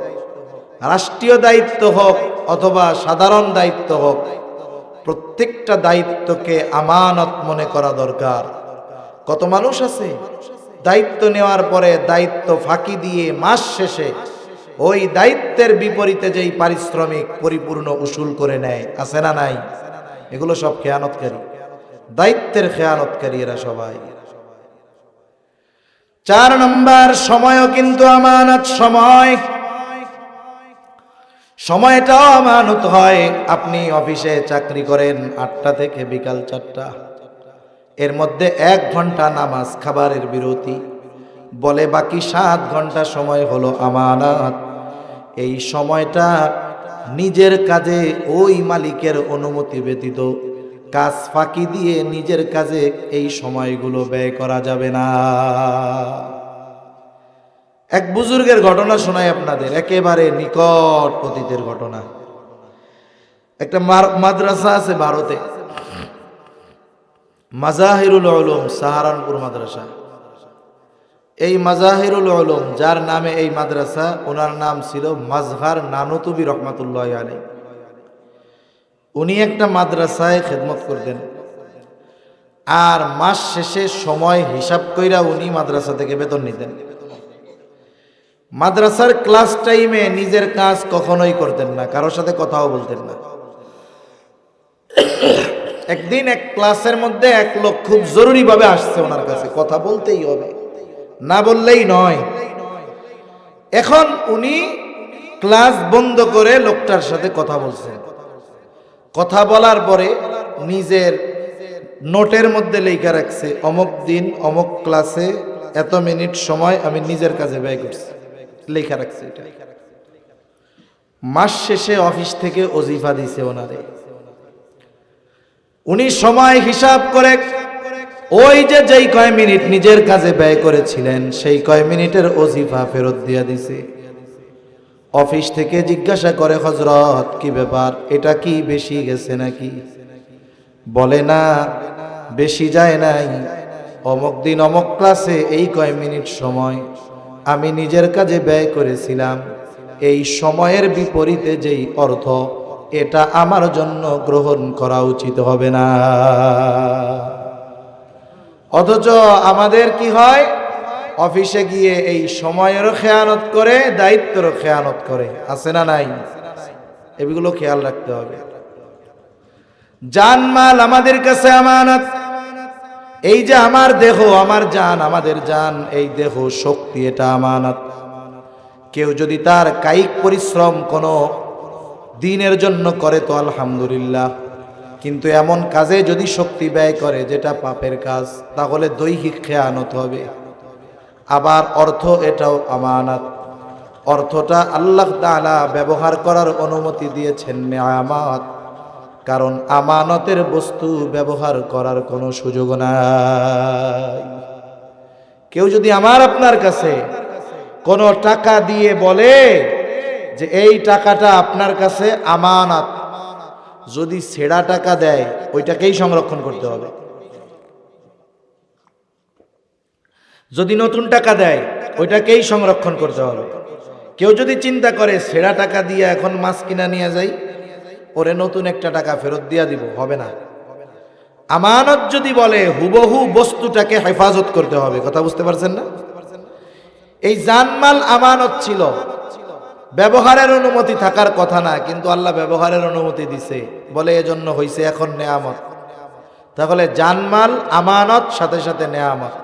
রাষ্ট্রীয় দায়িত্ব হোক অথবা সাধারণ দায়িত্ব হোক, প্রত্যেকটা দায়িত্বকে আমানত মনে করা দরকার। কত মানুষ আছে দায়িত্ব নেওয়ার পরে দায়িত্ব ফাঁকি দিয়ে মাস শেষে ওই দায়িত্বের বিপরীতে যেই পারিশ্রমিক পরিপূর্ণ উসুল করে নেয়, আছে না নাই? এগুলো সব খেয়ানতকারী, দায়িত্বের খেয়ানতকারী এরা সবাই। 4 নম্বর, সময়ও কিন্তু আমানত। সময়টাও আমানত হয়। আপনি অফিসে চাকরি করেন 8টা থেকে বিকাল 4টা, এর মধ্যে 1 ঘন্টা নামাজ খাবারের বিরতি, বলে বাকি 7 ঘন্টা সময় হলো আমানত। এই সময়টা নিজের কাজে ওই মালিকের অনুমতি ব্যতীত কাজ ফাঁকি দিয়ে নিজের কাজে এই সময়গুলো ব্যয় করা যাবে না। এক বুজুর্গের ঘটনা শোনাই আপনাদের, একেবারে নিকট অতীতের ঘটনা। একটা মাদ্রাসা আছে ভারতে, মাজাহিরুল উলুম, সাহারানপুর মাদ্রাসা। এই মাজাহিরুল উলুম, যার নামে এই মাদ্রাসা, ওনার নাম ছিল মাজহার নানুতুবি রহমাতুল্লাহ আলাইহি। উনি একটা মাদ্রাসায় খেদমত করতেন, আর মাস শেষে সময় হিসাব কইরা উনি মাদ্রাসা থেকে বেতন নিতেন। মাদ্রাসার ক্লাস টাইমে নিজের কাজ কখনোই করতেন না, কারোর সাথে কথাও বলতেন না। একদিন এক ক্লাসের মধ্যে এক লোক খুব জরুরিভাবে আসছে ওনার কাছে, কথা বলতেই হবে, না বললেই নয়। এখন উনি ক্লাস বন্ধ করে লোকটার সাথে কথা বলছেন। কথা বলার পরে নিজের নোটের মধ্যে লেখা রাখছে, অমুক দিন অমুক ক্লাসে এত মিনিট সময় আমি নিজের কাজে ব্যয় করছি, লেখা রাখছে এটা। মাস শেষে অফিস থেকে ওজিফা দিছে ওনারে। উনি সময় হিসাব করে ওই যে যেই কয় মিনিট নিজের কাজে ব্যয় করেছিলেন সেই কয় মিনিটের ওজিফা ফেরত দিয়ে দিছে। অফিস থেকে জিজ্ঞাসা করে, হযরত কি ব্যাপার, এটা কি বেশি গেছে নাকি? বলে না, বেশি যায় নাই। অমুক দিন অমুক ক্লাসে এই কয় মিনিট সময় আমি নিজের কাজে ব্যয় করেছিলাম, এই সময়ের বিপরীতে যেই অর্থ, এটা আমার জন্য গ্রহণ করা উচিত হবে না। অথচ আমাদের কি হয়, অফিসে গিয়ে এই সময়েরও খেয়ানত করে, দায়িত্বেরও খেয়ানত করে, আছে না নাই? এগুলো খেয়াল রাখতে হবে। জানমাল আমাদের কাছে আমানত। এই যে আমার দেহ, আমার জান, আমাদের জান, এই দেহ শক্তি, এটা আমানত। কেউ যদি তার কায়িক পরিশ্রম কোনো দিনের জন্য করে তো আলহামদুলিল্লাহ, কিন্তু এমন কাজে যদি শক্তি ব্যয় করে যেটা পাপের কাজ, তাহলে দৈহিক খেয়ানত হবে। আবার অর্থ, এটাও আমানত। অর্থটা আল্লাহ তাআলা ব্যবহার করার অনুমতি দিয়েছেন নেয়ামত, কারণ আমানতের বস্তু ব্যবহার করার কোনো সুযোগ নাই। কেউ যদি আমার আপনার কাছে কোনো টাকা দিয়ে বলে যে এই টাকাটা আপনার কাছে আমানত, যদি ছেঁড়া টাকা দেয় ওইটাকেই সংরক্ষণ করতে হবে। যদি নতুন টাকা দেয় ওইটাকেই সংরক্ষণ করতে হবে। কেউ যদি চিন্তা করে ছেঁড়া টাকা দিয়ে এখন মাছ কিনা নিয়ে যাই, ওরে নতুন একটা টাকা ফেরত দিয়া দিব, হবে না। আমানত যদি বলে হুবহু বস্তুটাকে হেফাজত করতে হবে। কথা বুঝতে পারছেন না? এই জানমাল আমানত ছিল, ব্যবহারের অনুমতি থাকার কথা না, কিন্তু আল্লাহ ব্যবহারের অনুমতি দিছে, বলে এজন্য হইছে এখন নেয়ামত। তাহলে জানমাল আমানত, সাথে সাথে নেয়ামত।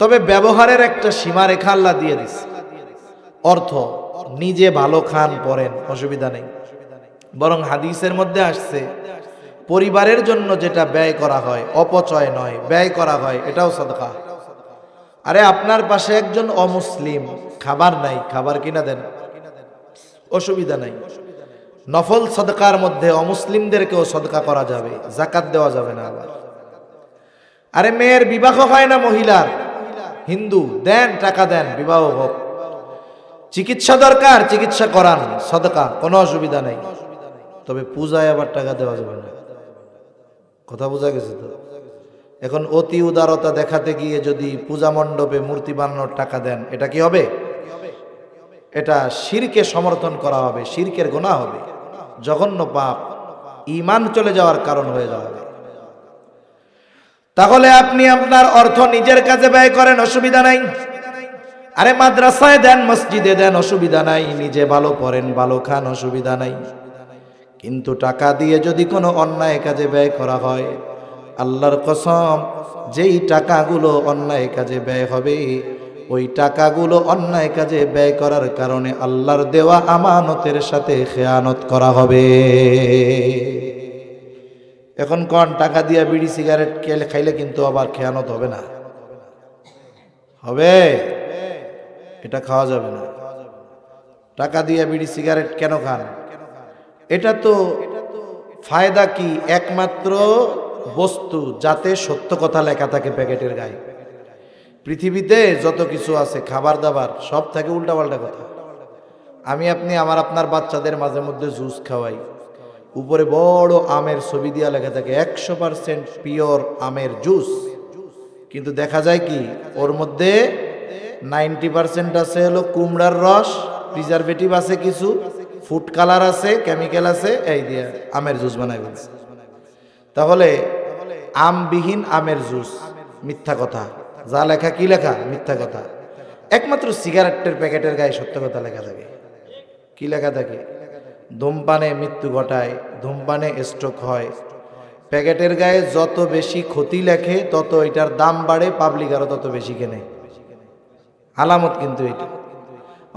তবে ব্যবহারের একটা সীমারেখা আল্লাহ দিয়ে দিছে। অর্থ নিজে ভালো খান পরেন, অসুবিধা নেই, বরং হাদিসের মধ্যে আসছে পরিবারের জন্য যেটা ব্যয় করা হয়, অপচয় নয়, ব্যয় করা হয়, এটাও সাদকা। আরে আপনার পাশে একজন অমুসলিম, খাবার নাই, খাবার কিনা দেন, অসুবিধা নাই। নফল সদকার মধ্যে অমুসলিমদেরকেও সদকা করা যাবে, যাকাত দেওয়া যাবে না। আবার আরে মেয়ের বিবাহ হয় না মহিলার, হিন্দু, দেন, টাকা দেন, বিবাহ হোক। চিকিৎসা দরকার, চিকিৎসা করান, সদকা, কোনো অসুবিধা নেই। তবে পূজায় আবার টাকা দেওয়া যাবে না। কথা বোঝা গেছে তো? এখন অতি উদারতা দেখাতে গিয়ে যদি পূজা মণ্ডপে মূর্তি বানানোর টাকা দেন, এটা কি হবে? এটা শিরকে সমর্থন করা হবে, শিরকের গুনাহ হবে, জঘন্য পাপ, ঈমান চলে যাওয়ার কারণ হয়ে যাবে। তাহলে আপনি আপনার অর্থ নিজের কাজে ব্যয় করেন, অসুবিধা নাই। আরে মাদ্রাসায় দেন, মসজিদে দেন, অসুবিধা নাই। নিজে ভালো পড়েন, ভালো খান, অসুবিধা নাই। কিন্তু টাকা দিয়ে যদি কোনো অন্যায় কাজে ব্যয় করা হয়, আল্লাহর কসম, যেই টাকাগুলো অন্যায় কাজে ব্যয় হবে ওই টাকাগুলো অন্যায় কাজে ব্যয় করার কারণে আল্লাহর দেওয়া আমানতের সাথে খেয়ানত করা হবে। এখন কোন টাকা দিয়া বিড়ি সিগারেট খাইলে কিন্তু আবার খেয়ানত হবে না? হবে? এটা খাওয়া যাবে না। টাকা দিয়া বিড়ি সিগারেট কেন খান? এটা তো ফায়দা কি? একমাত্র বস্তু যাতে সত্য কথা লেখা থাকে প্যাকেটের গায়ে। পৃথিবীতে যত কিছু আছে খাবার দাবার সব থাকে উল্টাপাল্টা কথা। আমি আপনি আপনার বাচ্চাদের মাঝে মধ্যে জুস খাওয়াই, উপরে বড় আমের ছবি দিয়া লেখা থাকে 100% পিওর আমের জুস, কিন্তু দেখা যায় কি ওর মধ্যে 90% আছে হলো কুমড়ার রস, প্রিজারভেটিভ আছে, কিছু ফুড কালার আছে, কেমিক্যাল আছে, এই দিয়ে আমের জুস বানাই ফেলছে। তাহলে আমবিহীন আমের জুস মিথ্যা কথা, যা লেখা কি লেখা মিথ্যা কথা। একমাত্র সিগারেটের প্যাকেটের গায়ে সত্য কথা লেখা থাকে। কি লেখা থাকে? ধূমপানে মৃত্যু ঘটায়, ধূমপানে স্ট্রোক হয়। প্যাকেটের গায়ে যত বেশি ক্ষতি লেখে তত এটার দাম বাড়ে, পাবলিক আরো তত বেশি কেনে। আলামত কিন্তু এটা।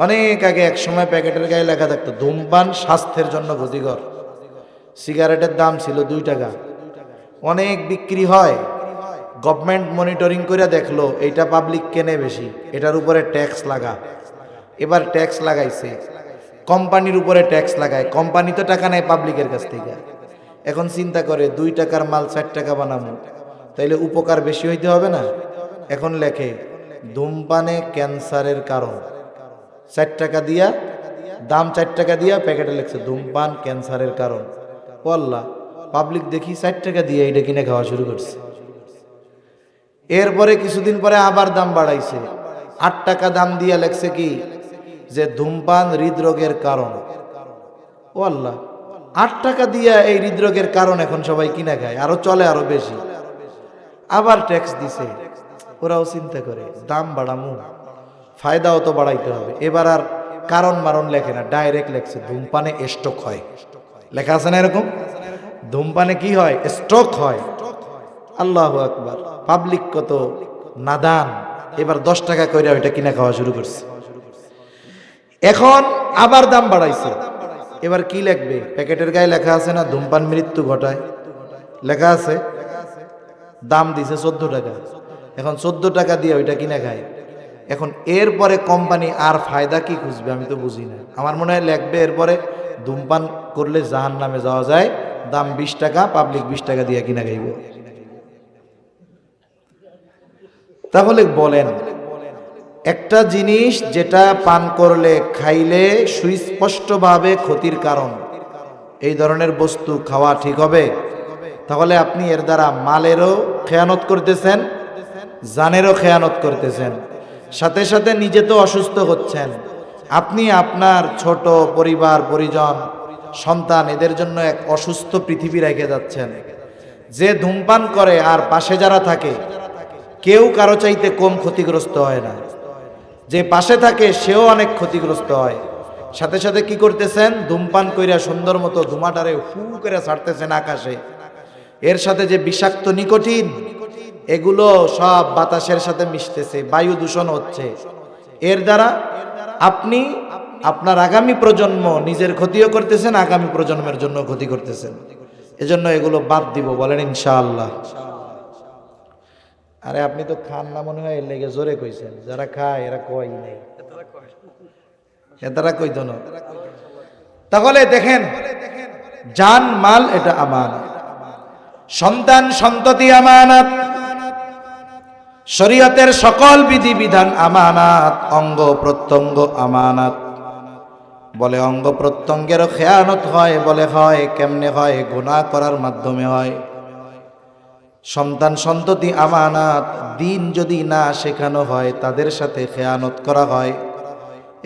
অনেক আগে এক সময় প্যাকেটের গায়ে লেখা থাকতো ধূমপান স্বাস্থ্যের জন্য ক্ষতিকর। সিগারেটের দাম ছিল 2 টাকা, অনেক বিক্রি হয়। গভর্নমেন্ট মনিটরিং করে দেখলো এইটা পাবলিক কেনে বেশি, এটার উপরে ট্যাক্স লাগা। এবার ট্যাক্স লাগাইছে, কোম্পানির উপরে ট্যাক্স লাগায়। কোম্পানি তো টাকা নেয় পাবলিকের কাছ থেকে। এখন চিন্তা করে 2 টাকার মাল 4 টাকা বানাবো, তাইলে উপকার বেশি হইতে হবে না? এখন লেখে ধূমপানে ক্যান্সারের কারণ। 4 টাকা দিয়া দাম, 4 টাকা দিয়া প্যাকেটে লেখছে ধূমপান ক্যান্সারের কারণ। ও আল্লাহ, পাবলিক দেখি 4 টাকা দিয়ে এটা কিনে খাওয়া শুরু করছে। এরপরে কিছুদিন পরে আবার দাম বাড়াইছে, 8 টাকা দাম দিয়া লেখছে কি যে ধূমপান হৃদরোগের কারণ। ও আল্লাহ, 8 টাকা দিয়া এই হৃদরোগের কারণ এখন সবাই কিনে খায়, আরো চলে আরো বেশি। আবার ট্যাক্স দিছে। ওরাও চিন্তা করে দাম বাড়ামু, ফায়দাও তো বাড়াইতে হবে। এবার আর কারণ মারণ লেখে না, ডাইরেক্ট লেখছে ধূমপানে স্ট্রোক হয়। লেখা আছে না এরকম? ধূমপানে কি হয়? স্ট্রোক হয়। আল্লাহু আকবার। পাবলিক কত নাদান, এবার 10 টাকা কইরা ওইটা কিনে খাওয়া শুরু করছে। এখন আবার দাম বাড়াইছে। এবার কি লিখবে? প্যাকেটের গায়ে লেখা আছে না ধূমপান মৃত্যু ঘটায়, লেখা আছে। দাম দিছে 14 টাকা, এখন 14 টাকা দিয়ে ওইটা কিনে খায়। এখন এরপরে কোম্পানি আর ফায়দা কি খুঁজবে? আমি তো বুঝি না। আমার মনে হয় লিখবে এরপরে ধূমপান করলে জাহান্নামে যাওয়া যায়, দাম 20 টাকা, পাবলিক 20 টাকা দিয়ে কিনা খাইব। তাহলে বলেন, একটা জিনিস যেটা পান করলে খাইলে সুস্পষ্টভাবে ক্ষতির কারণ, এই ধরনের বস্তু খাওয়া ঠিক হবে? তাহলে আপনি এর দ্বারা মালেরও খেয়ানত করতেছেন, জানেরও খেয়ানত করতেছেন, সাথে সাথে নিজে তো অসুস্থ হচ্ছেন। আপনি আপনার ছোট পরিবার পরিজন সন্তান এদের জন্য এক অসুস্থ পৃথিবী রেখে যাচ্ছেন। যে ধূমপান করে আর পাশে যারা থাকে কেউ কারো চাইতে কম ক্ষতিগ্রস্ত হয় না, যে পাশে থাকে সেও অনেক ক্ষতিগ্রস্ত হয়। সাথে সাথে কি করতেছেন? ধূমপান কইরা সুন্দর মতো ধুমাটারে ফু করে ছাড়তেছেন আকাশে। এর সাথে যে বিষাক্ত নিকোটিন, এগুলো সব বাতাসের সাথে মিশতেছে, বায়ু দূষণ হচ্ছে। এর দ্বারা আপনি আপনার আগামী প্রজন্ম নিজের ক্ষতিও করতেছেন, আগামী প্রজন্মের জন্য ক্ষতি করতেছেন। এজন্য এগুলো বাদ দিব, বলেন ইনশাআল্লাহ। আরে আপনি তো খান না মনে হয়, এর লেগে জোরে কইছেন। যারা খায় এরা কই নাই, এরা কইতো না। তাহলে দেখেন, জান মাল এটা আমানত, সন্তান সন্ততি আমানত, শরীয়তের সকল বিধিবিধান আমানত, অঙ্গ প্রত্যঙ্গ আমানত। বলে অঙ্গ প্রত্যঙ্গেরও খেয়ানত হয়, বলে হয়। কেমনে হয়? গুনাহ করার মাধ্যমে হয়। সন্তান সন্ততি আমানত, দিন যদি না শেখানো হয় তাদের সাথে খেয়ানত করা হয়।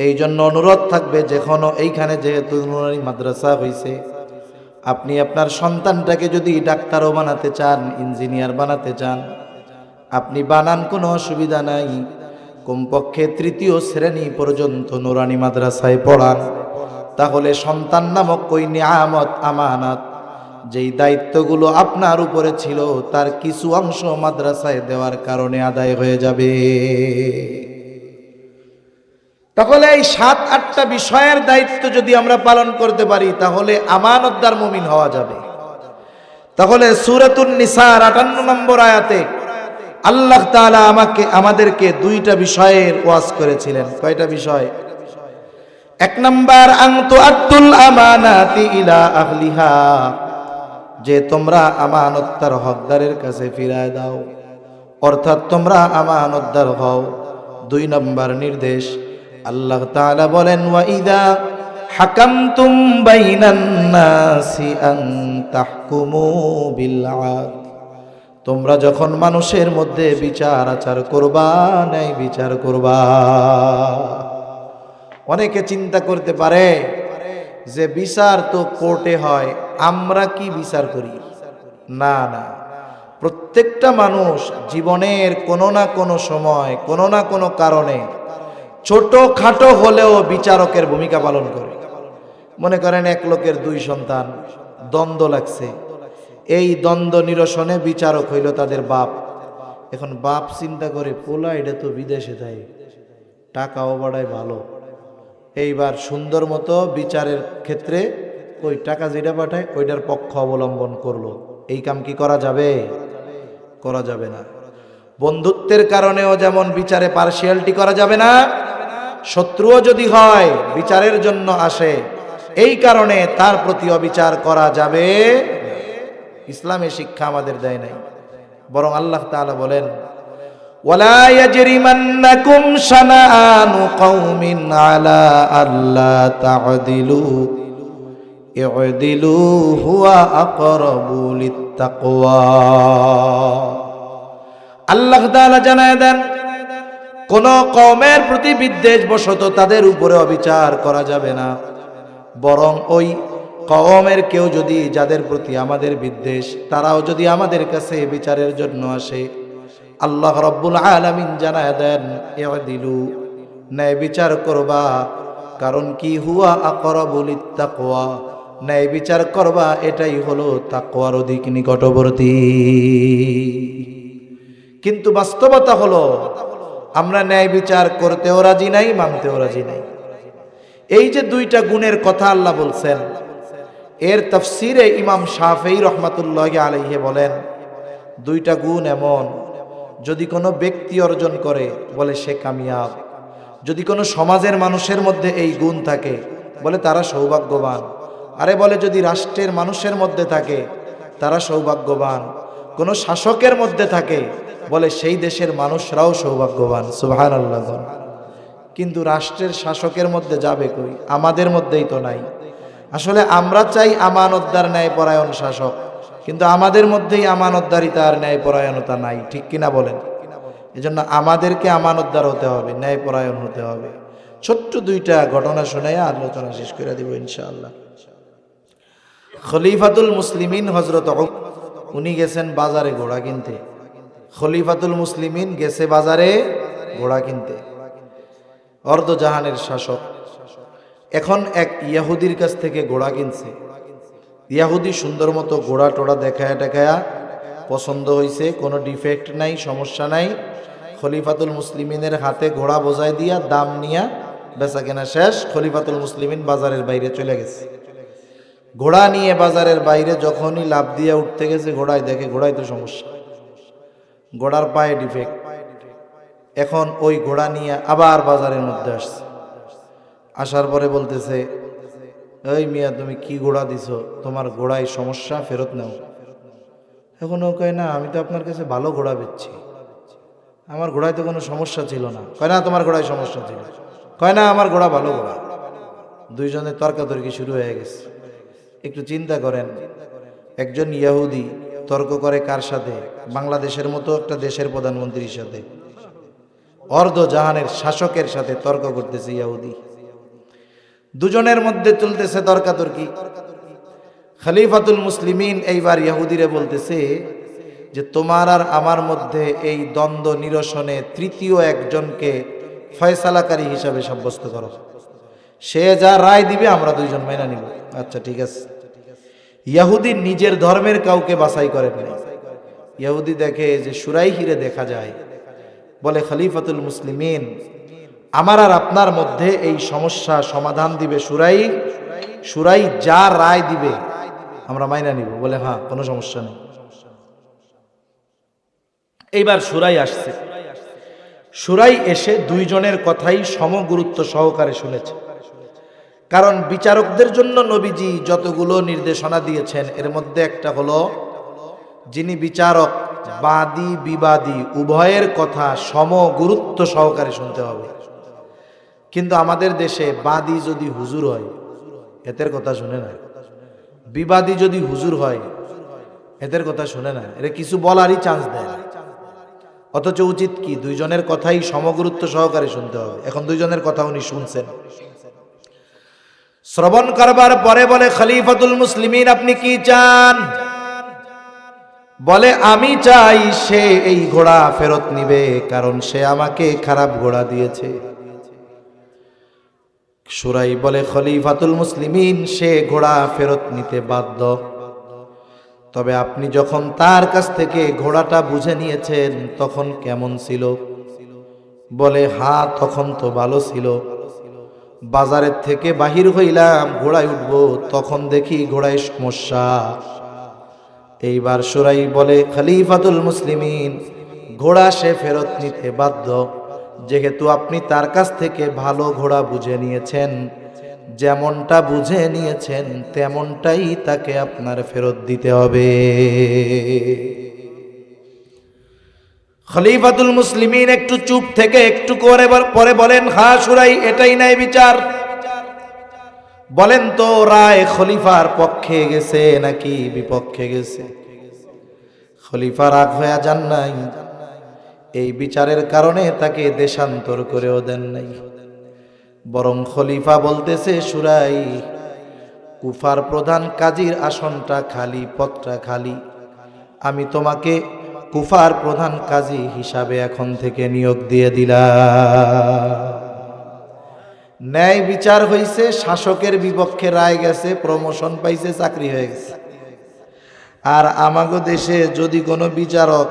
এই জন্য অনুরোধ থাকবে, যেখানে এইখানে যেহেতু নুরানি মাদ্রাসা হয়েছে, আপনি আপনার সন্তানটাকে যদি ডাক্তারও বানাতে চান, ইঞ্জিনিয়ার বানাতে চান, আপনি বানান, কোনো অসুবিধা নাই। কমপক্ষে 3য় শ্রেণী পর্যন্ত নুরানি মাদ্রাসায় পড়ান। তাহলে সন্তান নামক ওই নিয়ামত, আমানত, যেই দায়িত্বগুলো আপনার উপরে ছিল তার কিছু অংশ মাদ্রাসায় দেওয়ার কারণে আদায় হয়ে যাবে। তাহলে এই 7-8টা বিষয়ের দায়িত্ব যদি আমরা পালন করতে পারি তাহলে আমানতদার মুমিন হওয়া যাবে। তাহলে সূরাতুন নিসার 58 নম্বর আয়াতে আল্লাহ তাআলা আমাদেরকে 2টা বিষয়ের ওয়াজ করেছিলেন। কয়টা বিষয়? 1 নাম্বার আনতু আতুল আমানাতি ইলা আহলিহা, যে তোমরা আমানতদার হকদারের কাছে ফিরায় দাও, অর্থাৎ তোমরা আমানতদার হও। 2 নম্বর নির্দেশ আল্লাহ তাআলা বলেন ওয়া ইযা হাকামতুম বাইনান নাসি আন তাহকুমু বিল আদল, তোমরা যখন মানুষের মধ্যে বিচার আচার করবা, ন্যায় বিচার করবা। অনেকে চিন্তা করতে পারে যে বিচার তো কোর্টে হয়, আমরা কি বিচার করি? না না, প্রত্যেকটা মানুষ জীবনের কোনো না কোনো সময় কোনো না কোনো কারণে ছোট খাটো হলেও বিচারকের ভূমিকা পালন করে। মনে করেন 1 লোকের 2 সন্তান, দ্বন্দ্ব লাগছে, এই দ্বন্দ্ব নিরসনে বিচারক হইল তাদের বাপ। এখন বাপ চিন্তা করে পোলা এটা তো বিদেশে দেয়, টাকাও বাড়ায় ভালো, এইবার সুন্দর মতো বিচারের ক্ষেত্রে ওই টাকা যেটা পাঠায় ওইটার পক্ষ অবলম্বন করলো। এই কাম কি করা যাবে? করা যাবে না। বন্ধুত্বের কারণেও যেমন বিচারে পার্সিয়ালিটি করা যাবে না, শত্রুও যদি হয় বিচারের জন্য আসে, এই কারণে তার প্রতি অবিচার করা যাবে। ইসলামে শিক্ষা আমাদের দেয় নাই, বরং আল্লাহ তাআলা বলেন ওয়ালা ইয়াজরিমান্নাকুম শানাআনু কওমিন আলা আল্লা তা'দিলু ইউদিলু হুয়া আকরাবু লিত্তাকওয়া। আল্লাহ তাআলা জানায় দেন কোন কওমের প্রতি বিদ্বেষ বশত তাদের উপরে অবিচার করা যাবে না, বরং ওই কওমের কেউ যদি যাদের প্রতি আমাদের বিদ্বেষ, তারাও যদি আমাদের কাছে বিচারের জন্য আসে, আল্লাহ রাব্বুল আলামিন জানায় দেন ইউদিলু, ন্যায় বিচার করবা। কারণ কি? হুয়া আকরাবু লিত্তাকওয়া, ন্যায় বিচার করবা এটাই হলো তাকওয়ার অধিক নিকটবর্তী। কিন্তু বাস্তবতা হলো আমরা ন্যায় বিচার করতেও রাজি নাই, মানতেও রাজি নাই। এই যে 2টা গুণের কথা আল্লাহ বলছেন, এর তাফসিরে ইমাম শাফেঈ রহমাতুল্লাহি আলাইহি বলেন 2টা গুণ এমন, যদি কোনো ব্যক্তি অর্জন করে বলে সে কামিয়াব, যদি কোনো সমাজের মানুষের মধ্যে এই গুণ থাকে বলে তারা সৌভাগ্যবান। আরে বলে যদি রাষ্ট্রের মানুষের মধ্যে থাকে তারা সৌভাগ্যবান, কোনো শাসকের মধ্যে থাকে বলে সেই দেশের মানুষরাও সৌভাগ্যবান। সুবহানাল্লাহ। কিন্তু রাষ্ট্রের শাসকের মধ্যে যাবে কই? আমাদের মধ্যেই তো নাই। আসলে আমরা চাই আমানতদার ন্যায়পরায়ণ শাসক, কিন্তু আমাদের মধ্যেই আমানতদারিতা আর ন্যায়পরায়ণতা নাই, ঠিক কিনা বলেন? এজন্য আমাদেরকে আমানতদার হতে হবে, ন্যায়পরায়ণ হতে হবে। ছোট্ট 2টা ঘটনা শোনাইয়া আলোচনা শেষ করে দিব ইনশাআল্লাহ। খলিফাতুল মুসলিমিন হযরত উনি গেছেন বাজারে ঘোড়া কিনতে। খলিফাতুল মুসলিমিন গেছে বাজারে ঘোড়া কিনতে, অর্ধজাহানের শাসক। এখন এক ইহুদির কাছ থেকে ঘোড়া কিনছে। ইহুদি সুন্দর মতো ঘোড়া টোড়া দেখায়া টেখায়া পছন্দ হয়েছে, কোনো ডিফেক্ট নাই, সমস্যা নাই। খলিফাতুল মুসলিমিনের হাতে ঘোড়া বোঝাই দিয়া দাম নিয়া বেচা কেনা শেষ। খলিফাতুল মুসলিমিন বাজারের বাইরে চলে গেছে। ঘোড়া নিয়ে বাজারের বাইরে যখনই লাফ দিয়ে উঠতে গেছে, ঘোড়ায় দেখে ঘোড়ায় তো সমস্যা, ঘোড়ার পায়ে ডিফেক্ট। এখন ওই ঘোড়া নিয়ে আবার বাজারের মধ্যে আসছে। আসার পরে বলতেছে, এই মিয়া তুমি কি ঘোড়া দিছো, তোমার ঘোড়ায় সমস্যা, ফেরত নাও। এখন ও কয় না, আমি তো আপনার কাছে ভালো ঘোড়া বেচছি, আমার ঘোড়ায় তো কোনো সমস্যা ছিল না। কয় না, তোমার ঘোড়ায় সমস্যা ছিল। কয় না, আমার ঘোড়া ভালো ঘোড়া। 2জনের তর্কাতর্কি শুরু হয়ে গেছে। একটু চিন্তা করেন, একজন ইহুদি তর্ক করে কার সাথে? বাংলাদেশের মতো একটা দেশের প্রধানমন্ত্রীর সাথে, অর্ধজাহানের শাসকের সাথে তর্ক করতেছে ইহুদি। 2জনের মধ্যে চলতেছে তর্কাতর্কি। খলিফাতুল মুসলিমিন এইবার ইহুদিরে বলতেছে যে তোমার আর আমার মধ্যে এই দ্বন্দ্ব নিরসনে 3য় একজনকে ফয়সালাকারী হিসাবে সাব্যস্ত করো। সে যা রায় দিবে আমরা 2জন মেনে নিব। আচ্ছা ঠিক আছে। ইহুদি নিজের ধর্মের কাউকে বাছাই করেন না। ইহুদি দেখে যে সুরাইহিরে দেখা যায়, বলে খলিফাতুল মুসলিমিন আমার আর আপনার মধ্যে এই সমস্যা সমাধান দিবে শুরাই। শুরাই যা রায় দিবে আমরা মাইনা নিব, বলে হ্যাঁ কোনো সমস্যা নেই। এইবার শুরাই আসছে। শুরাই এসে দুইজনের কথাই সমগুরুত্ব সহকারে শুনেছে। কারণ বিচারকদের জন্য নবীজি যতগুলো নির্দেশনা দিয়েছেন এর মধ্যে একটা হলো, যিনি বিচারক বাদী বিবাদী উভয়ের কথা সমগুরুত্ব সহকারে শুনতে হবে। কিন্তু আমাদের দেশে বাদী যদি হুজুর হয় এদের কথা শুনে না, বিবাদী যদি হুজুর হয় এদের কথা শুনে না, এরা কিছু বলারই চান্স দেয় না। অথচ উচিত কি দুইজনের কথাই সমগুরুত্ব সহকারে শুনতে হবে। এখন দুইজনের কথা উনি শুনছেন। শ্রবণ করবার পরে বলে, খলিফাতুল মুসলিমিন আপনি কি চান? বলে আমি চাই সে এই ঘোড়া ফেরত নিবে, কারণ সে আমাকে খারাপ ঘোড়া দিয়েছে। শুরাই বলে, খলিফাতুল মুসলিমিন সে ঘোড়া ফেরত নিতে বাধ্য, তবে আপনি যখন তার কাছ থেকে ঘোড়াটা বুঝে নিয়েছেন তখন কেমন ছিল? বলে হ্যাঁ তখন তো ভালো ছিল। বাজারের থেকে বাহির হইলাম ঘোড়ায় উঠবো, তখন দেখি ঘোড়ায় সমস্যা। এইবার শুরাই বলে, খলিফাতুল মুসলিমিন ঘোড়া সে ফেরত নিতে বাধ্য, যেহেতু আপনি তার কাছ থেকে ভালো ঘোড়া বুঝে নিয়েছেন, যেমনটা বুঝে নিয়েছেন তেমনটাই তাকে আপনার ফেরত দিতে হবে। খলিফাতুল মুসলিমিন একটু চুপ থেকে একটু করে পরে বলেন, হ্যাঁ শুরাই এটাই নাই বিচার। বলেন তো রায় খলিফার পক্ষে গেছে নাকি বিপক্ষে গেছে? খলিফা রাগ হয়ে যান নাই, এই বিচারের কারণে তাকে দেশান্তর করেও দেন নাই। বরং খলিফা বলতেছে, শুরাই কুফার প্রধান কাজীর আসনটা খালি, পদটা খালি, আমি তোমাকে কুফার প্রধান কাজী হিসাবে এখন থেকে নিয়োগ দিয়ে দিলাম। ন্যায় বিচার হইছে, শাসকের বিপক্ষে রায় গেছে, প্রমোশন পাইছে, চাকরি হয়ে গেছে। আর আমাগো দেশে যদি কোনো বিচারক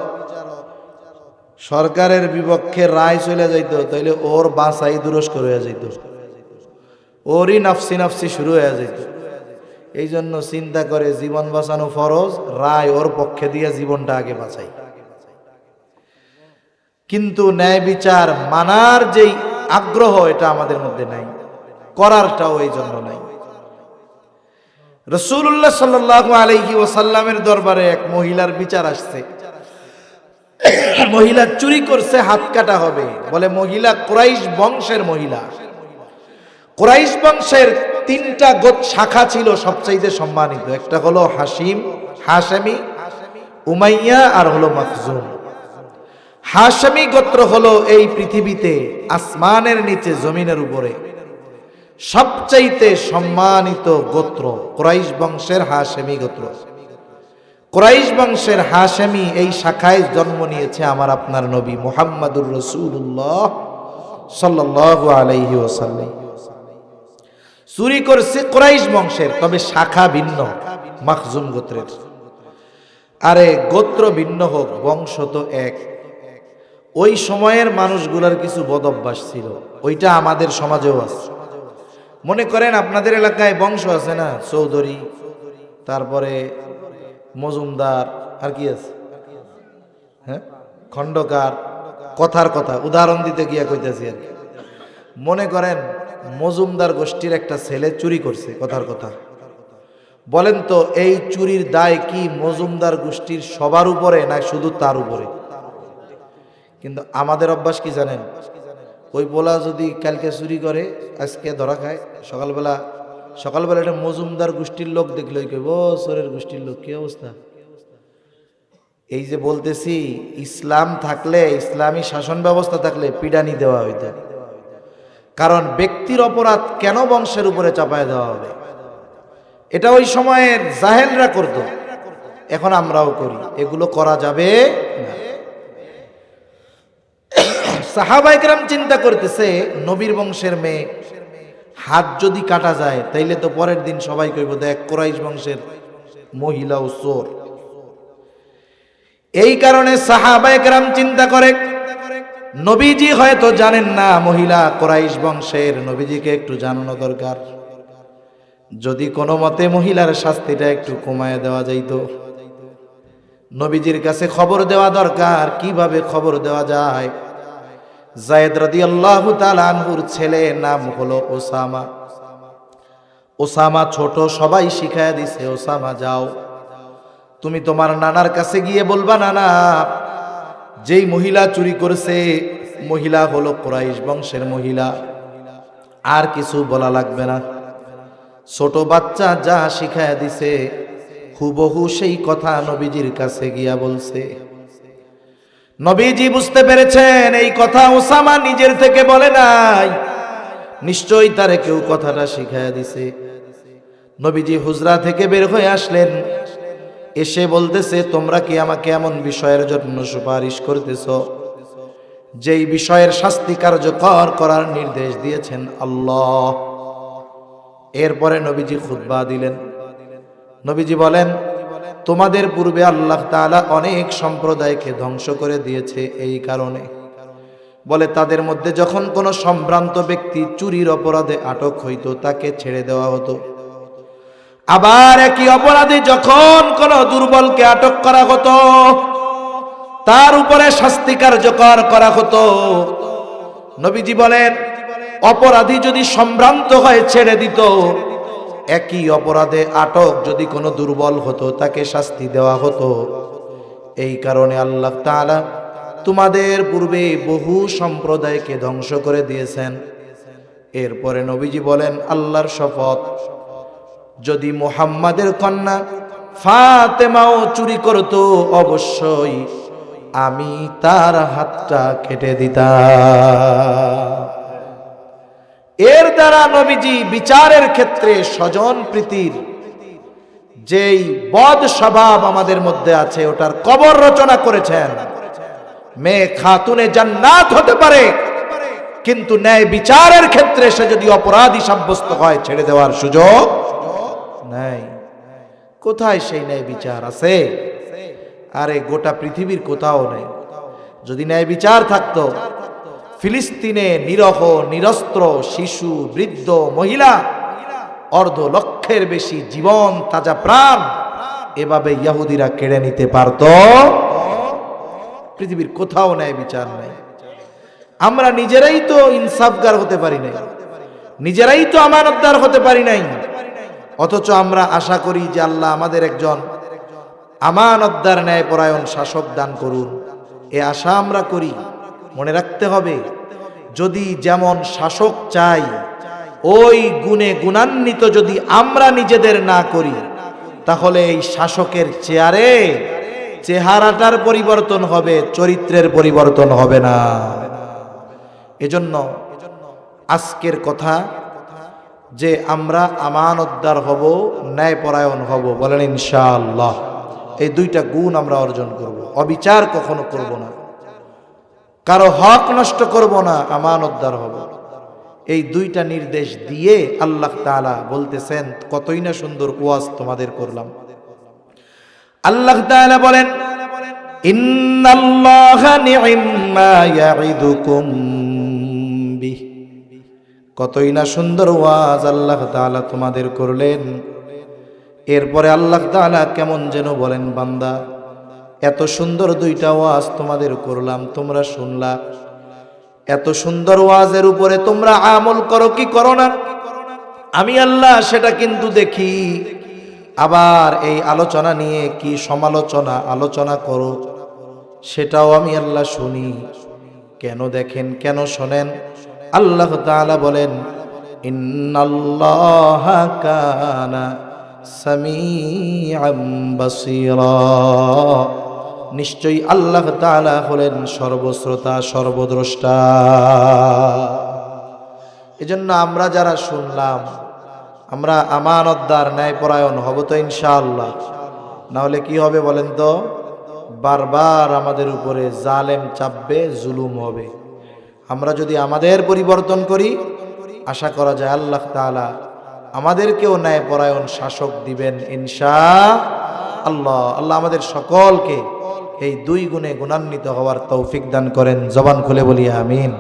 সরকারের বিপক্ষে রায় চলে যাইত, তাইলে ওর বাঁচাই দুরস্কর হয়ে যাইত, ওরই নাফসি নাফসি শুরু হয়ে যাইত। এই জন্য চিন্তা করে জীবন বাঁচানো ফরজ, রায় ওর পক্ষে দিয়ে জীবনটা আগে বাঁচাই। কিন্তু ন্যায় বিচার মানার যেই আগ্রহ এটা আমাদের মধ্যে নাই, করারটাও এই জন্য নাই। রাসূলুল্লাহ সাল্লাল্লাহু আলাইহি ওয়াসাল্লামের দরবারে এক মহিলার বিচার আসছে। মহিলা চুরি করছে, হাত কাটা হবে। বলে মহিলা কুরাইশ বংশের মহিলা। কুরাইশ বংশের তিনটা শাখা ছিল সবচাইতে সম্মানিত, একটা হলো হাশিম, হাশেমি, উমাইয়া আর হলো মাখজুম। হাশেমি গোত্র হলো এই পৃথিবীতে আসমানের নিচে জমিনের উপরে সবচাইতে সম্মানিত গোত্র কুরাইশ বংশের হাশেমি গোত্র। কুরাইশ বংশের হাশেমি এই শাখায় জন্ম নিয়েছে আমার আপনার নবী মুহাম্মাদুর রাসূলুল্লাহ সাল্লাল্লাহু আলাইহি ওয়াসাল্লাম। চুরি করছে কুরাইশ বংশের, তবে শাখা ভিন্ন, মাখজুম গোত্রের। আরে গোত্র ভিন্ন হোক, বংশ তো এক। ওই সময়ের মানুষগুলোর কিছু বদভ্যাস ছিল, ওইটা আমাদের সমাজেও আছে। মনে করেন আপনাদের এলাকায় বংশ আছে না, চৌধুরী, তারপরে মজুমদার, আর কি আছে, হ্যাঁ, খন্দকার। কথার কথা উদাহরণ দিতে গিয়া কইতেছি আর কি। মনে করেন মজুমদার গোষ্ঠীর একটা ছেলে চুরি করছে, কথার কথা। বলেন তো এই চুরির দায় কি মজুমদার গোষ্ঠীর সবার উপরে না শুধু তার উপরে? কিন্তু আমাদের অভ্যাস কি জানেন, ওই বলা যদি কালকে চুরি করে আজকে ধরা খায়, সকালবেলা একটা মজুমদার গোষ্ঠীর লোক দেখলে কইব সোরের গোষ্ঠীর লোক, কি অবস্থা। এই যে বলতেছি, ইসলাম থাকলে, ইসলামী শাসন ব্যবস্থা থাকলে পিডানি দেওয়া হইত। কারণ ব্যক্তির অপরাধ কেন বংশের উপরে চাপায় দেওয়া হবে? এটা ওই সময়ের জাহেলরা করত, এখন আমরাও করি। এগুলো করা যাবে না। সাহাবায়ে কেরাম চিন্তা করতেছে, নবীর বংশের মেয়ে হাত যদি কাটা যায় তাইলে তো পরের দিন সবাই কইব দেখ কুরাইশ বংশের মহিলা ও চোর। এই কারণে সাহাবায়ে কেরাম চিন্তা করে নবীজি হয়তো জানেন না, মহিলা কুরাইশ বংশের, নবীজিকে একটু জানানো দরকার। যদি কোনো মতে মহিলার শাস্তিটা একটু কমায় দেওয়া যাইত, নবীজির কাছে খবর দেওয়া দরকার। কিভাবে খবর দেওয়া যায়? যায়েদ রাদিয়াল্লাহু তাআলা আনহুর ছেলে নাম হলো ওসামা। ওসামা ছোট, সবাই শিখায়া দিছে, ওসামা যাও, তুমি তোমার নানার কাছে গিয়ে বলবা, নানা, যেই মহিলা চুরি করেছে, মহিলা হলো কুরাইশ বংশের মহিলা, আর কিছু বলা লাগবে না। ছোট বাচ্চা যা শিখায়া দিছে হুবহু সেই কথা নবীজির কাছে গিয়া বলছে। নবীজি বুঝতে পেরেছেন এই কথা ওসামা নিজের থেকে বলে নাই, নিশ্চয়ই তারে কেউ কথাটা শিখায়া দিছে। নবীজি হুজরা থেকে বের হয়ে আসলেন, এসে বলতেছে, তোমরা কি আমাকে এমন বিষয়ের জন্য সুপারিশ করতেছ যেই বিষয়ের শাস্তি কার্যকর করার নির্দেশ দিয়েছেন আল্লাহ? এরপরে নবীজি খুতবা দিলেন। নবীজি বলেন, তোমাদের পূর্বে আল্লাহ তাআলা অনেক সম্প্রদায়কে ধ্বংস করে দিয়েছে এই কারণে। বলে, তাদের মধ্যে যখন কোনো সম্ভ্রান্ত ব্যক্তি চুরির অপরাধে আটক হইতো, তাকে ছেড়ে দেওয়া হতো। আবার একই অপরাধে যখন কোনো দুর্বলকে আটক করা হতো, তার উপরে শাস্তি কার্যকর করা হতো। নবীজি বলেন, অপরাধী যদি সম্ভ্রান্ত হয়ে ছেড়ে দিত, একই অপরাধে আটক যদি কোনো দুর্বল হতো, তাকে শাস্তি দেওয়া হতো। এই কারণে আল্লাহ তাআলা তোমাদের পূর্বে বহু সম্প্রদায়কে ধ্বংস করে দিয়েছেন। এরপরে নবীজি বলেন, আল্লাহর শপথ, যদি মুহাম্মাদের কন্যা ফাতেমাও চুরি করত, অবশ্যই আমি তার হাতটা কেটে দিতাম। এর দ্বারা নবীজি বিচারের ক্ষেত্রে স্বজন প্রীতির যেই বদ স্বভাব আমাদের মধ্যে আছে, ওটার কবর রচনা করেছেন। মেয়ে খাতুনে জান্নাত হতে পারে, কিন্তু ন্যায় বিচারের ক্ষেত্রে সে যদি অপরাধী সাব্যস্ত হয়, ছেড়ে দেওয়ার সুযোগ নাই। কোথায় সেই ন্যায় বিচার আছে? আরে গোটা পৃথিবীর কোথাও নেই। যদি ন্যায় বিচার থাকতো, ফিলিস্তিনে নিরহ নিরস্ত্র শিশু, বৃদ্ধ, মহিলা, অর্ধ লক্ষের বেশি জীবন, তাজা প্রাণ এভাবে ইহুদিরা কেড়ে নিতে পারত? পৃথিবীর কোথাও ন্যায় বিচার নাই। আমরা নিজেরাই তো ইনসাফগার হতে পারি নাই, নিজেরাই তো আমানতদার হতে পারি নাই, অথচ আমরা আশা করি যে আল্লাহ আমাদের একজন আমানতদার, ন্যায়পরায়ণ শাসক দান করুন। এ আশা আমরা করি। মনে রাখতে হবে, যদি যেমন শাসক চাই, ওই গুণে গুণান্বিত যদি আমরা নিজেদের না করি, তাহলে এই শাসকের চেহারাটার পরিবর্তন হবে, চরিত্রের পরিবর্তন হবে না। এজন্য আজকের কথা যে আমরা আমানতদার হব, ন্যায়পরায়ণ হব, বলেন ইনশাআল্লাহ। এই দুইটা গুণ আমরা অর্জন করব। অবিচার কখনো করব না, কারো হক নষ্ট করব না, আমানতদার হব। এই দুইটা নির্দেশ দিয়ে আল্লাহ তাআলা বলতেছেন, কতই না সুন্দর ওয়াজ তোমাদের করলাম। আল্লাহ তাআলা বলেন, ইন্নাল্লাহা নি'ম্মা ইয়া'iদুকুম বিহ। কতই না সুন্দর ওয়াজ আল্লাহ তাআলা তোমাদের করলেন। এরপরে আল্লাহ তাআলা কেমন যেন বলেন, বান্দা, এত সুন্দর দুইটা ওয়াজ তোমাদের করলাম, তোমরা শুনলা, এত সুন্দর ওয়াজের উপরে তোমরা আমল করো কি করো না, আমি আল্লাহ সেটা কিন্তু দেখি। আবার এই আলোচনা নিয়ে কি সমালোচনা আলোচনা করো, সেটাও আমি আল্লাহ শুনি। কেন দেখেন, কেন শোনেন? আল্লাহ তাআলা বলেন, ইন্নাল্লাহা কানা সামিআম বাসীরা। নিশ্চয়ই আল্লাহ তাআলা হলেন সর্বশ্রোতা, সর্বদ্রষ্টা। এজন্য আমরা যারা শুনলাম, আমরা আমানতদার, ন্যায়পরায়ণ হব তো ইনশাআল্লাহ। না হলে কি হবে বলেন তো? বারবার আমাদের উপরে জালেম চাপবে, জুলুম হবে। আমরা যদি আমাদের পরিবর্তন করি, আশা করা যায় আল্লাহ তাআলা আমাদেরকেও ন্যায়পরায়ণ শাসক দিবেন ইনশাআল্লাহ। আল্লাহ আমাদের সকলকে এই দুই গুণে গুণান্বিত হওয়ার তৌফিক দান করেন। জবান খুলে বলি আমিন।